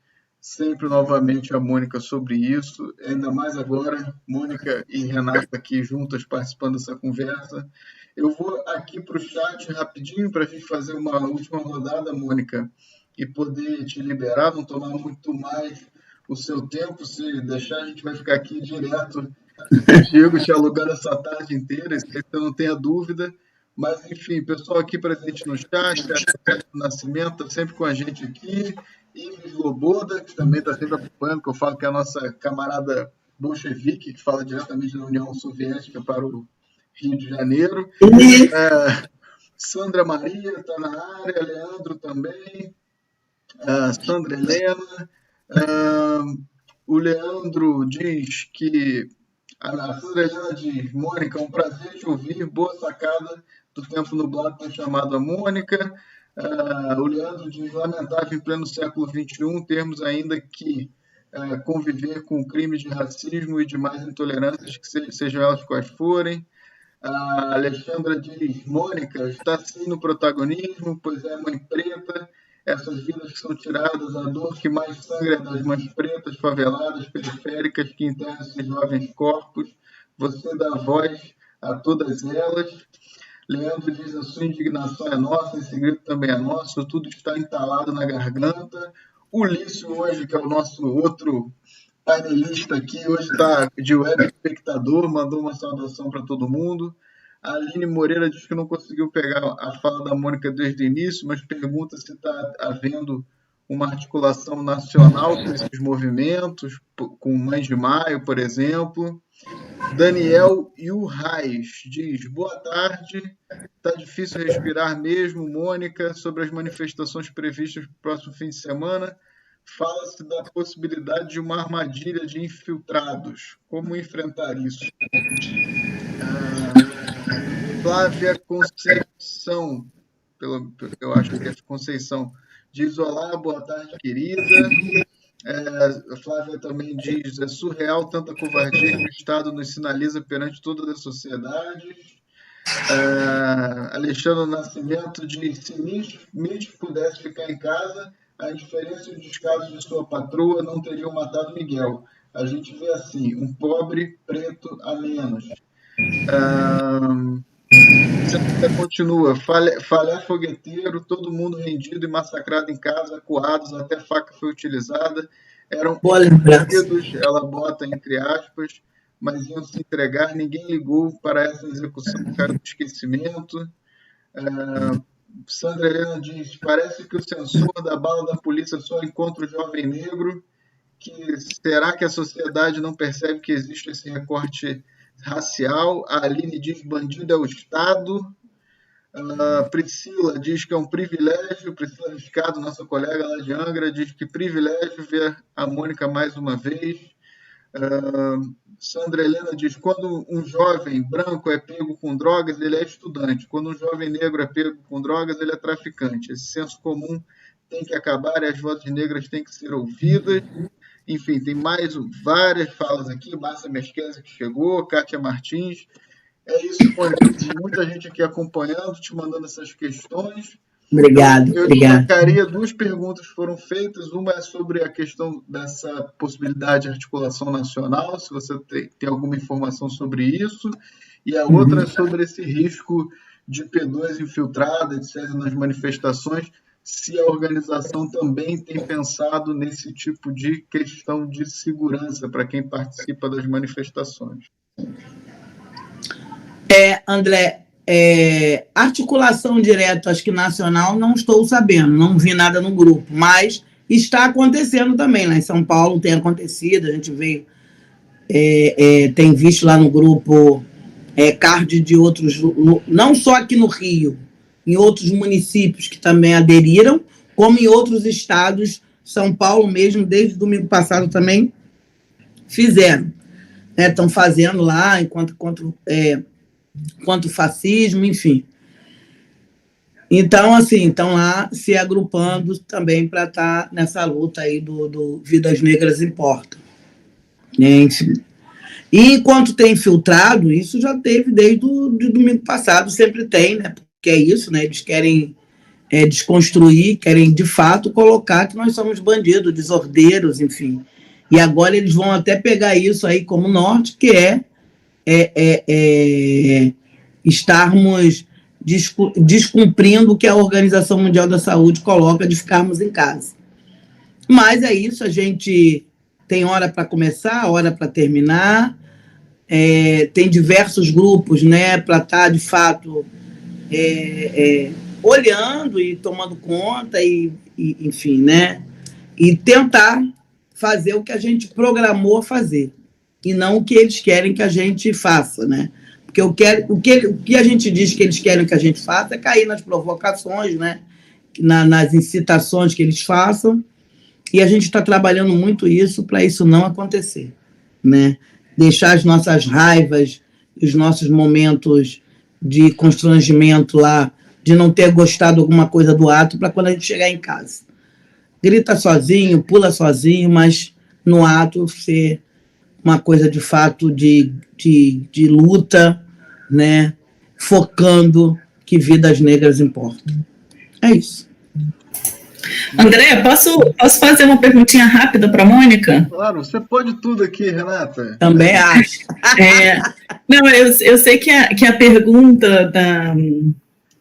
sempre novamente a Mônica sobre isso, ainda mais agora, Mônica e Renata aqui juntas participando dessa conversa. Eu vou aqui para o chat rapidinho para a gente fazer uma última rodada, Mônica, e poder te liberar, não tomar muito mais o seu tempo. Se deixar, a gente vai ficar aqui direto contigo, te alugando essa tarde inteira, isso que você não tenha dúvida. Mas, enfim, pessoal aqui presente no chat, a Nascimento, sempre com a gente aqui, Ives Loboda, que também está sempre acompanhando, que eu falo que é a nossa camarada bolchevique, que fala diretamente da União Soviética para o Rio de Janeiro. Sandra Maria está na área, Leandro também, Sandra Helena. O Leandro diz que a Sandra Helena diz: Mônica, um prazer te ouvir, boa sacada do tempo nublado ter chamado a Mônica. O Leandro diz: lamentável em pleno século XXI termos ainda que conviver com crimes de racismo e demais intolerâncias, que sejam elas quais forem. A Alexandra diz: Mônica, está sim no protagonismo, pois é mãe preta. Essas vidas que são tiradas, a dor que mais sangra é das mães pretas, faveladas, periféricas, que enterram esses jovens corpos. Você dá voz a todas elas. Leandro diz: a sua indignação é nossa, esse grito também é nosso, tudo está entalado na garganta. O Lício hoje, que é o nosso outro painelista aqui, hoje está de web espectador, mandou uma saudação para todo mundo. A Aline Moreira diz que não conseguiu pegar a fala da Mônica desde o início, mas pergunta se está havendo uma articulação nacional com esses movimentos, com Mães de Maio, por exemplo. Daniel Yurrais diz: boa tarde, está difícil respirar mesmo, Mônica, sobre as manifestações previstas para o próximo fim de semana. Fala-se da possibilidade de uma armadilha de infiltrados. Como enfrentar isso? Flávia Conceição, eu acho que é Conceição, diz: olá, boa tarde, querida. A Flávia também diz: é surreal tanta covardia que o Estado nos sinaliza perante toda a sociedade. Alexandre Nascimento diz: se Mitch pudesse ficar em casa, a indiferença e o descaso de sua patroa não teriam matado Miguel. A gente vê assim, um pobre preto a menos. Você continua: falhar fogueteiro, todo mundo rendido e massacrado em casa, acuados, até faca foi utilizada. Eram indivíduos, ela bota entre aspas, mas iam se entregar, ninguém ligou para essa execução do cara do esquecimento. Sandra Helena diz: parece que o sensor da bala da polícia só encontra o jovem negro. Será que a sociedade não percebe que existe esse recorte racial? A Aline diz: bandido é o Estado. Priscila diz que é um privilégio. Priscila Riscado, nossa colega lá de Angra, diz que privilégio ver a Mônica mais uma vez. Sandra Helena diz: quando um jovem branco é pego com drogas, ele é estudante. Quando um jovem negro é pego com drogas, ele é traficante. Esse senso comum tem que acabar e as vozes negras têm que ser ouvidas. Enfim, tem mais várias falas aqui. Márcia Mesqueza que chegou, Kátia Martins. É isso, Mônica. Muita gente aqui acompanhando, te mandando essas questões. Obrigado. Eu destacaria 2 perguntas que foram feitas. Uma é sobre a questão dessa possibilidade de articulação nacional, se você tem alguma informação sobre isso. E a outra é sobre esse risco de P2 infiltrada, etc., nas manifestações, se a organização também tem pensado nesse tipo de questão de segurança para quem participa das manifestações. André, articulação direta, acho que nacional, não estou sabendo, não vi nada no grupo, mas está acontecendo também, lá em São Paulo tem acontecido, a gente veio, tem visto lá no grupo card de outros, não só aqui no Rio, em outros municípios que também aderiram, como em outros estados. São Paulo mesmo, desde domingo passado também fizeram. Estão fazendo lá, enquanto fascismo, enfim. Então, assim, estão lá se agrupando também para estar nessa luta aí do Vidas Negras Importam. Enfim. E enquanto tem infiltrado, isso já teve desde o domingo passado, sempre tem, né? Que é isso, né? Eles querem desconstruir, querem de fato colocar que nós somos bandidos, desordeiros, enfim. E agora eles vão até pegar isso aí como norte, que estarmos descumprindo o que a Organização Mundial da Saúde coloca de ficarmos em casa. Mas é isso, a gente tem hora para começar, hora para terminar, tem diversos grupos, né, para estar, de fato, olhando e tomando conta, e enfim, né, e tentar fazer o que a gente programou a fazer, e não o que eles querem que a gente faça, né? Porque o que a gente diz que eles querem que a gente faça é cair nas provocações, né? Nas incitações que eles façam, e a gente está trabalhando muito isso para isso não acontecer, né? Deixar as nossas raivas, os nossos momentos de constrangimento lá, de não ter gostado alguma coisa do ato, para quando a gente chegar em casa. Grita sozinho, pula sozinho, mas no ato ser uma coisa de fato de luta, né? Focando que vidas negras importam. É isso. André, posso fazer uma perguntinha rápida para a Mônica? Claro, você pode tudo aqui, Renata. Também acho. Não, eu sei que a pergunta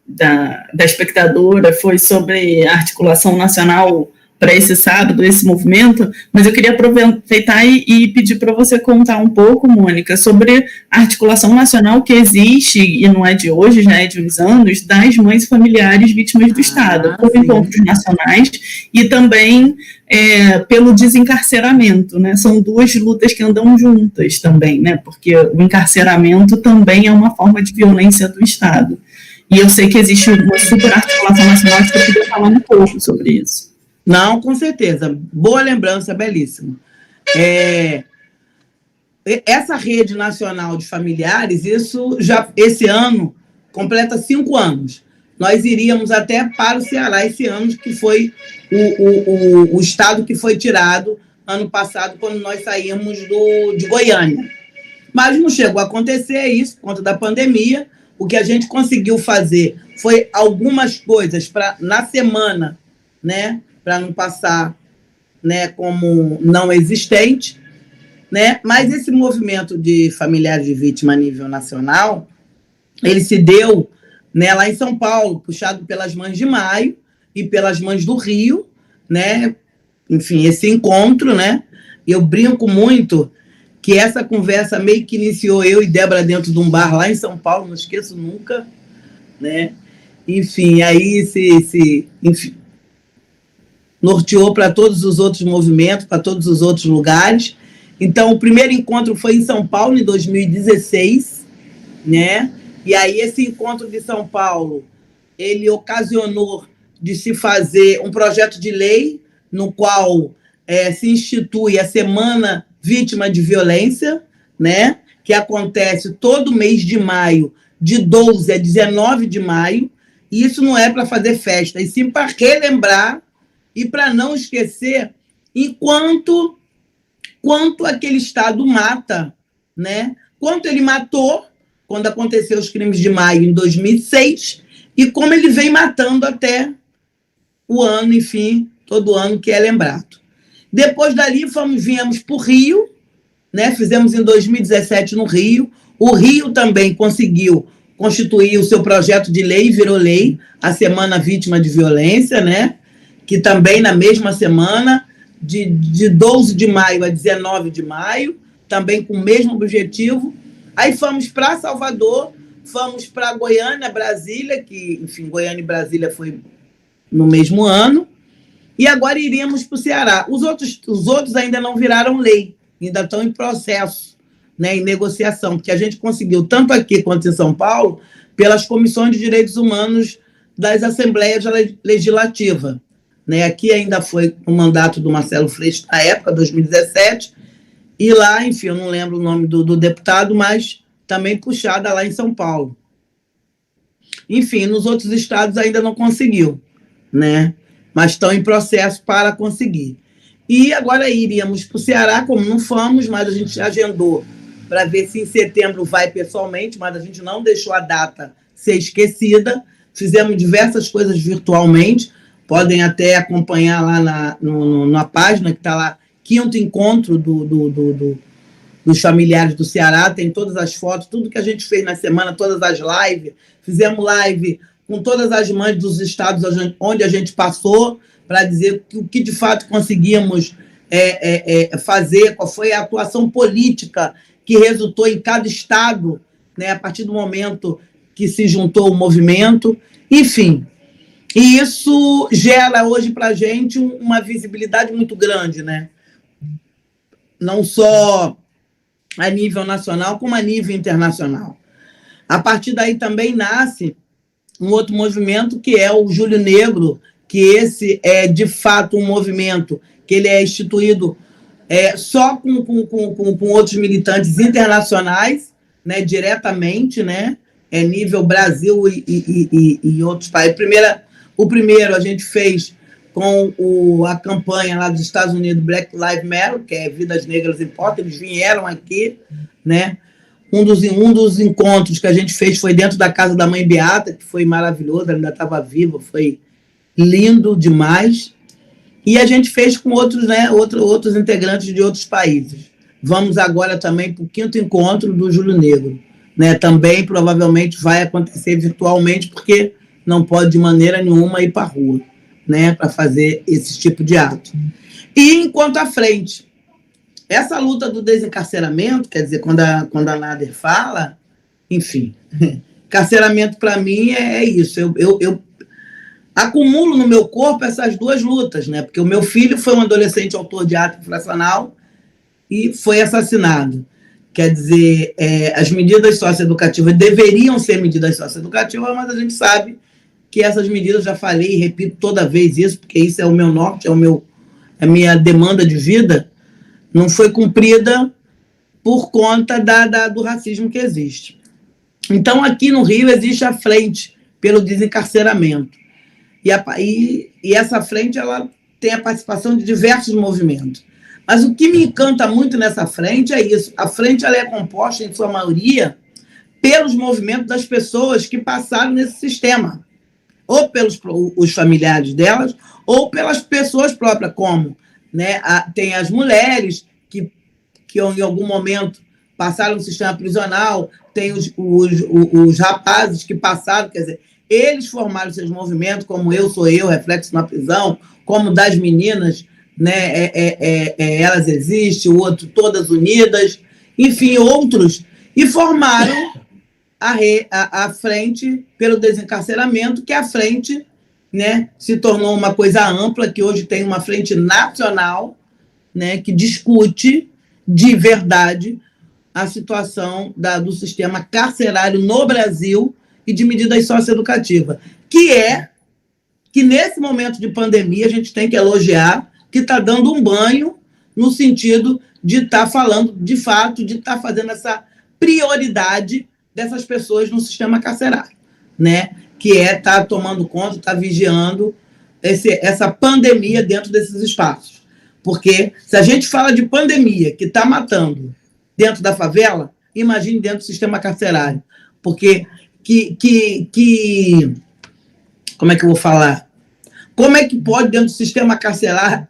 da espectadora foi sobre a articulação nacional para esse sábado, esse movimento, mas eu queria aproveitar e pedir para você contar um pouco, Mônica, sobre a articulação nacional que existe, e não é de hoje, já é de uns anos, das mães familiares vítimas do Estado, por encontros nacionais e também pelo desencarceramento, né? São duas lutas que andam juntas também, né? Porque o encarceramento também é uma forma de violência do Estado. E eu sei que existe uma super articulação nacional, que eu queria falar um pouco sobre isso. Não, com certeza. Boa lembrança, belíssimo. Essa rede nacional de familiares, isso já esse ano completa 5 anos. Nós iríamos até para o Ceará esse ano, que foi o estado que foi tirado ano passado, quando nós saímos de Goiânia. Mas não chegou a acontecer isso, por conta da pandemia. O que a gente conseguiu fazer foi algumas coisas na semana, né, para não passar, né, como não existente, né? Mas esse movimento de familiares de vítima a nível nacional, ele se deu, né, lá em São Paulo, puxado pelas Mães de Maio e pelas Mães do Rio, né? Enfim, esse encontro, né? Eu brinco muito que essa conversa meio que iniciou eu e Débora dentro de um bar lá em São Paulo, não esqueço nunca, né? Enfim, aí enfim, norteou para todos os outros movimentos, para todos os outros lugares. Então, o primeiro encontro foi em São Paulo, em 2016, né? E aí esse encontro de São Paulo, ele ocasionou de se fazer um projeto de lei no qual se institui a Semana Vítima de Violência, né? Que acontece todo mês de maio, de 12 a 19 de maio. E isso não é para fazer festa, e sim para relembrar e para não esquecer quanto aquele Estado mata, né? Quanto ele matou quando aconteceu os crimes de maio em 2006 e como ele vem matando até o ano, enfim, todo ano que é lembrado. Depois dali viemos para o Rio, né? Fizemos em 2017 no Rio. O Rio também conseguiu constituir o seu projeto de lei, virou lei, a Semana Vítima de Violência, né? Que também na mesma semana, de 12 de maio a 19 de maio, também com o mesmo objetivo. Aí fomos para Salvador, fomos para Goiânia, Brasília, que, enfim, Goiânia e Brasília foi no mesmo ano, e agora iríamos para o Ceará. Os outros ainda não viraram lei, ainda estão em processo, né, em negociação, porque a gente conseguiu, tanto aqui quanto em São Paulo, pelas comissões de direitos humanos das Assembleias Legislativas. Né? Aqui ainda foi o mandato do Marcelo Freixo, na época, 2017, e lá, enfim, eu não lembro o nome do deputado, mas também puxada lá em São Paulo. Enfim, nos outros estados ainda não conseguiu, né? Mas estão em processo para conseguir. E agora iríamos para o Ceará, como não fomos, mas a gente agendou para ver se em setembro vai pessoalmente, mas a gente não deixou a data ser esquecida. Fizemos diversas coisas virtualmente, podem até acompanhar lá na página, que está lá, 5º encontro dos familiares do Ceará, tem todas as fotos, tudo que a gente fez na semana, todas as lives. Fizemos live com todas as mães dos estados onde a gente passou, para dizer o que de fato conseguimos fazer, qual foi a atuação política que resultou em cada estado, né, a partir do momento que se juntou o movimento. Enfim, e isso gera hoje para a gente uma visibilidade muito grande, né? Não só a nível nacional, como a nível internacional. A partir daí também nasce um outro movimento, que é o Júlio Negro, que esse é, de fato, um movimento que ele é instituído só com outros militantes internacionais, né, diretamente, né, nível Brasil e outros países. O primeiro a gente fez com a campanha lá dos Estados Unidos, Black Lives Matter, que é Vidas Negras Importam, eles vieram aqui, né? Um dos encontros que a gente fez foi dentro da casa da mãe Beata, que foi maravilhoso, ela ainda estava viva, foi lindo demais. E a gente fez com outros, né, outros integrantes de outros países. Vamos agora também para o 5º encontro do Júlio Negro, né? Também provavelmente vai acontecer virtualmente, porque não pode de maneira nenhuma ir para a rua, né, para fazer esse tipo de ato. E enquanto à frente, essa luta do desencarceramento, quer dizer, quando a Nader fala, enfim, carceramento para mim é isso. Eu acumulo no meu corpo essas duas lutas, né? Porque o meu filho foi um adolescente autor de ato infracional e foi assassinado. Quer dizer, as medidas socioeducativas deveriam ser medidas socioeducativas, mas a gente sabe que essas medidas, já falei e repito toda vez isso, porque isso é o meu norte, é a minha demanda de vida, não foi cumprida por conta do racismo que existe. Então, aqui no Rio existe a frente pelo desencarceramento. E essa frente ela tem a participação de diversos movimentos. Mas o que me encanta muito nessa frente é isso. A frente ela é composta, em sua maioria, pelos movimentos das pessoas que passaram nesse sistema. Ou pelos os familiares delas, ou pelas pessoas próprias, como, né, tem as mulheres que em algum momento passaram no sistema prisional, tem os rapazes que passaram, quer dizer, eles formaram seus movimentos, como Eu Sou Eu, Reflexo na Prisão, como das meninas, né, Elas Existem, o outro Todas Unidas, enfim, outros, e formaram a frente pelo desencarceramento, que a frente, né, se tornou uma coisa ampla, que hoje tem uma frente nacional, né, que discute de verdade a situação do sistema carcerário no Brasil e de medidas socioeducativas, que nesse momento de pandemia a gente tem que elogiar, que está dando um banho no sentido de estar falando, de fato, de estar fazendo essa prioridade dessas pessoas no sistema carcerário, né? Que estar tomando conta, estar vigiando essa pandemia dentro desses espaços. Porque se a gente fala de pandemia que está matando dentro da favela, imagine dentro do sistema carcerário. Porque como é que eu vou falar? Como é que pode, dentro do sistema carcerário,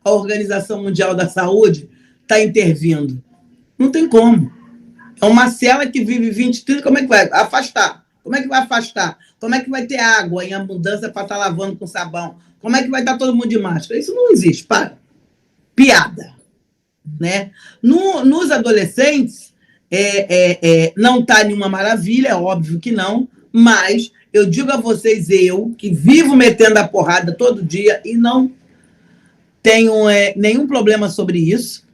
a Organização Mundial da Saúde estar intervindo? Não tem como. É uma cela que vive 20, 30, como é que vai afastar? Como é que vai afastar? Como é que vai ter água em abundância para estar lavando com sabão? Como é que vai estar todo mundo de máscara? Isso não existe, para. Piada. Né? Nos adolescentes, não está nenhuma maravilha, é óbvio que não, mas eu digo a vocês, eu, que vivo metendo a porrada todo dia e não tenho nenhum problema sobre isso,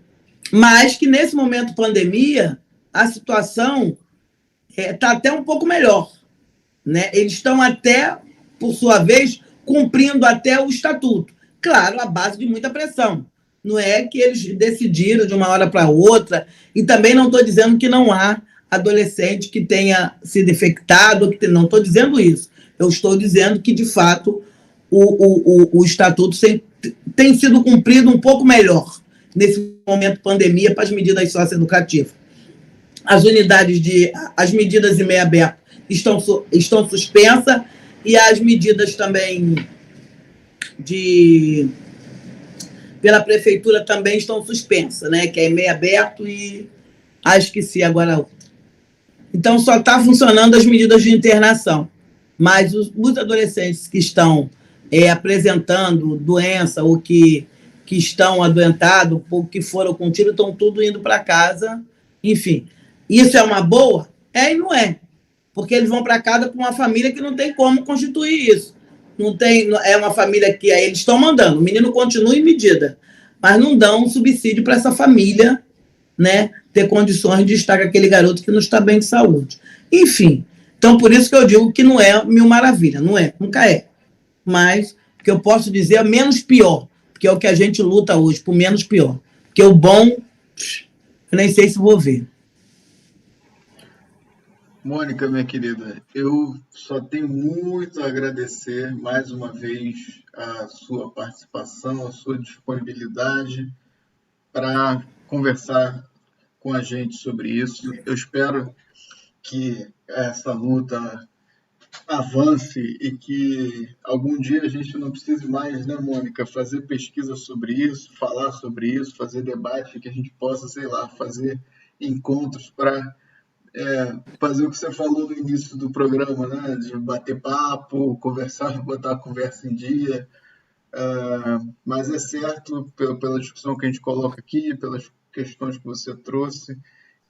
mas que nesse momento de pandemia, a situação está até um pouco melhor. Né? Eles estão até, por sua vez, cumprindo até o estatuto. Claro, à base de muita pressão. Não é que eles decidiram de uma hora para outra, e também não estou dizendo que não há adolescente que tenha sido infectado, não estou dizendo isso. Eu estou dizendo que, de fato, o estatuto tem sido cumprido um pouco melhor nesse momento de pandemia para as medidas socioeducativas. As medidas em meio aberto estão suspensas e as medidas também pela prefeitura também estão suspensas, né? Que é meio aberto e esqueci agora a outra. Então, só está funcionando as medidas de internação. Mas os adolescentes que estão apresentando doença ou que estão adoentados ou que foram com tiro, estão tudo indo para casa. Enfim, isso é uma boa? E não é. Porque eles vão para casa com uma família que não tem como constituir isso. Não tem, é uma família que eles estão mandando. O menino continua em medida, mas não dão um subsídio para essa família, né, ter condições de estar com aquele garoto que não está bem de saúde. Enfim, então por isso que eu digo que não é mil maravilha, não é, nunca é. Mas o que eu posso dizer é menos pior, porque é o que a gente luta hoje, por menos pior. Porque o bom, eu nem sei se vou ver. Mônica, minha querida, eu só tenho muito a agradecer mais uma vez a sua participação, a sua disponibilidade para conversar com a gente sobre isso. Eu espero que essa luta avance e que algum dia a gente não precise mais, né, Mônica, fazer pesquisa sobre isso, falar sobre isso, fazer debate, que a gente possa, sei lá, fazer encontros para fazer o que você falou no início do programa, né? De bater papo, conversar, botar a conversa em dia. Mas é certo, pela discussão que a gente coloca aqui, pelas questões que você trouxe,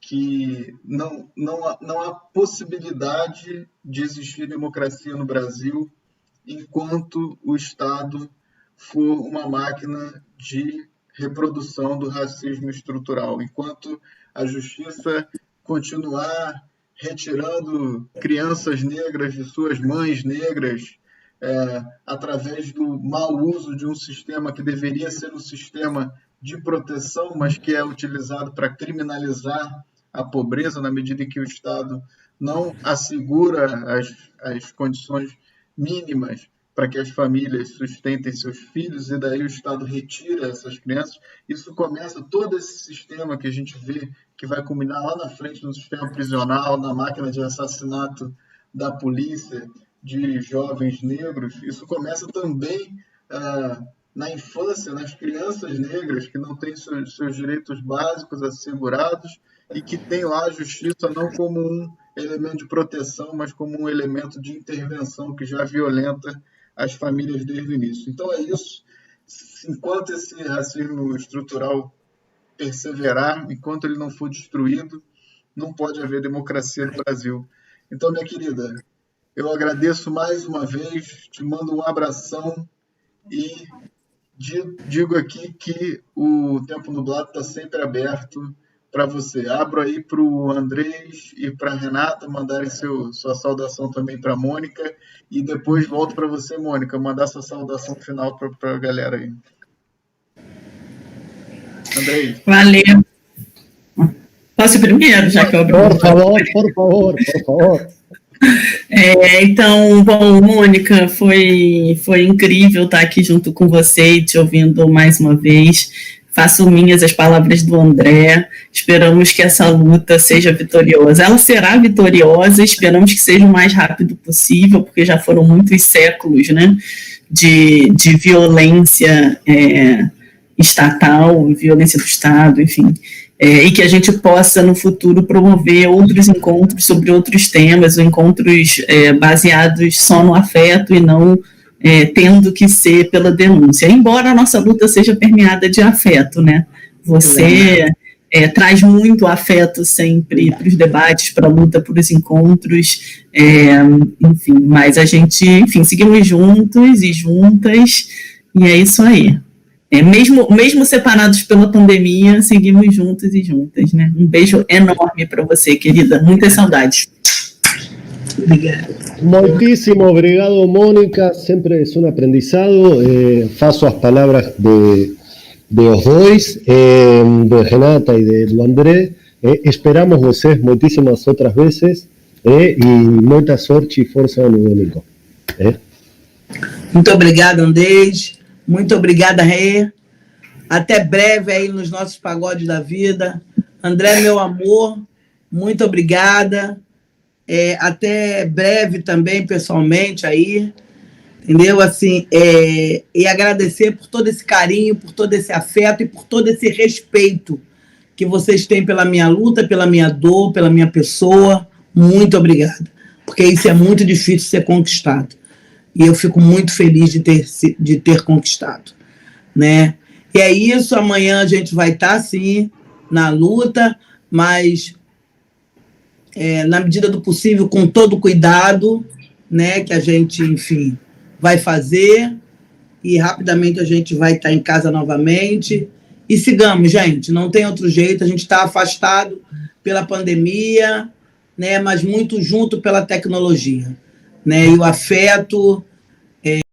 que não há possibilidade de existir democracia no Brasil enquanto o Estado for uma máquina de reprodução do racismo estrutural, enquanto a justiça continuar retirando crianças negras de suas mães negras através do mau uso de um sistema que deveria ser um sistema de proteção, mas que é utilizado para criminalizar a pobreza na medida em que o Estado não assegura as condições mínimas para que as famílias sustentem seus filhos, e daí o Estado retira essas crianças. Isso começa, todo esse sistema que a gente vê, que vai culminar lá na frente no sistema prisional, na máquina de assassinato da polícia, de jovens negros, isso começa também na infância, nas crianças negras que não têm seus direitos básicos assegurados e que tem lá a justiça não como um elemento de proteção, mas como um elemento de intervenção que já violenta as famílias desde o início. Então é isso. Enquanto esse racismo estrutural perseverar, enquanto ele não for destruído, não pode haver democracia no Brasil. Então, minha querida, eu agradeço mais uma vez, te mando um abração e digo aqui que o Tempo Nublado está sempre aberto para você. Abro aí para o Andrés e para a Renata mandarem sua saudação também para a Mônica, e depois volto para você, Mônica, mandar sua saudação final para a galera aí. Andrés. Valeu. Posso ir primeiro, já que eu abri? Por favor. Então, bom, Mônica, foi incrível estar aqui junto com você e te ouvindo mais uma vez. Faço minhas as palavras do André, esperamos que essa luta seja vitoriosa. Ela será vitoriosa, esperamos que seja o mais rápido possível, porque já foram muitos séculos, né, de violência estatal, violência do Estado, enfim, e que a gente possa, no futuro, promover outros encontros sobre outros temas, encontros baseados só no afeto e não tendo que ser pela denúncia, embora a nossa luta seja permeada de afeto, né? Você traz muito afeto sempre para os debates, para a luta, para os encontros, enfim, mas a gente, seguimos juntos e juntas, e é isso aí. Mesmo separados pela pandemia, seguimos juntos e juntas, né? Um beijo enorme para você, querida, muitas saudades. Obrigada. Muchísimo obrigado, Mónica. Sempre es un aprendizado. Faço as palavras de os dois, de Renata e do André. Esperamos vocês muitíssimas outras vezes e muita sorte e força no Único. Muito obrigada, Andrés. Muito obrigada, Rê. Até breve aí nos nossos pagodes da vida. André, meu amor, muito obrigada. Até breve também, pessoalmente, aí, entendeu? Assim, e agradecer por todo esse carinho, por todo esse afeto e por todo esse respeito que vocês têm pela minha luta, pela minha dor, pela minha pessoa. Muito obrigada, porque isso é muito difícil ser conquistado. E eu fico muito feliz de ter conquistado, né? E é isso, amanhã a gente vai estar, sim, na luta, mas... na medida do possível, com todo cuidado, né, que a gente, enfim, vai fazer, e rapidamente a gente vai estar em casa novamente, e sigamos, gente, não tem outro jeito, a gente está afastado pela pandemia, né, mas muito junto pela tecnologia, né, e o afeto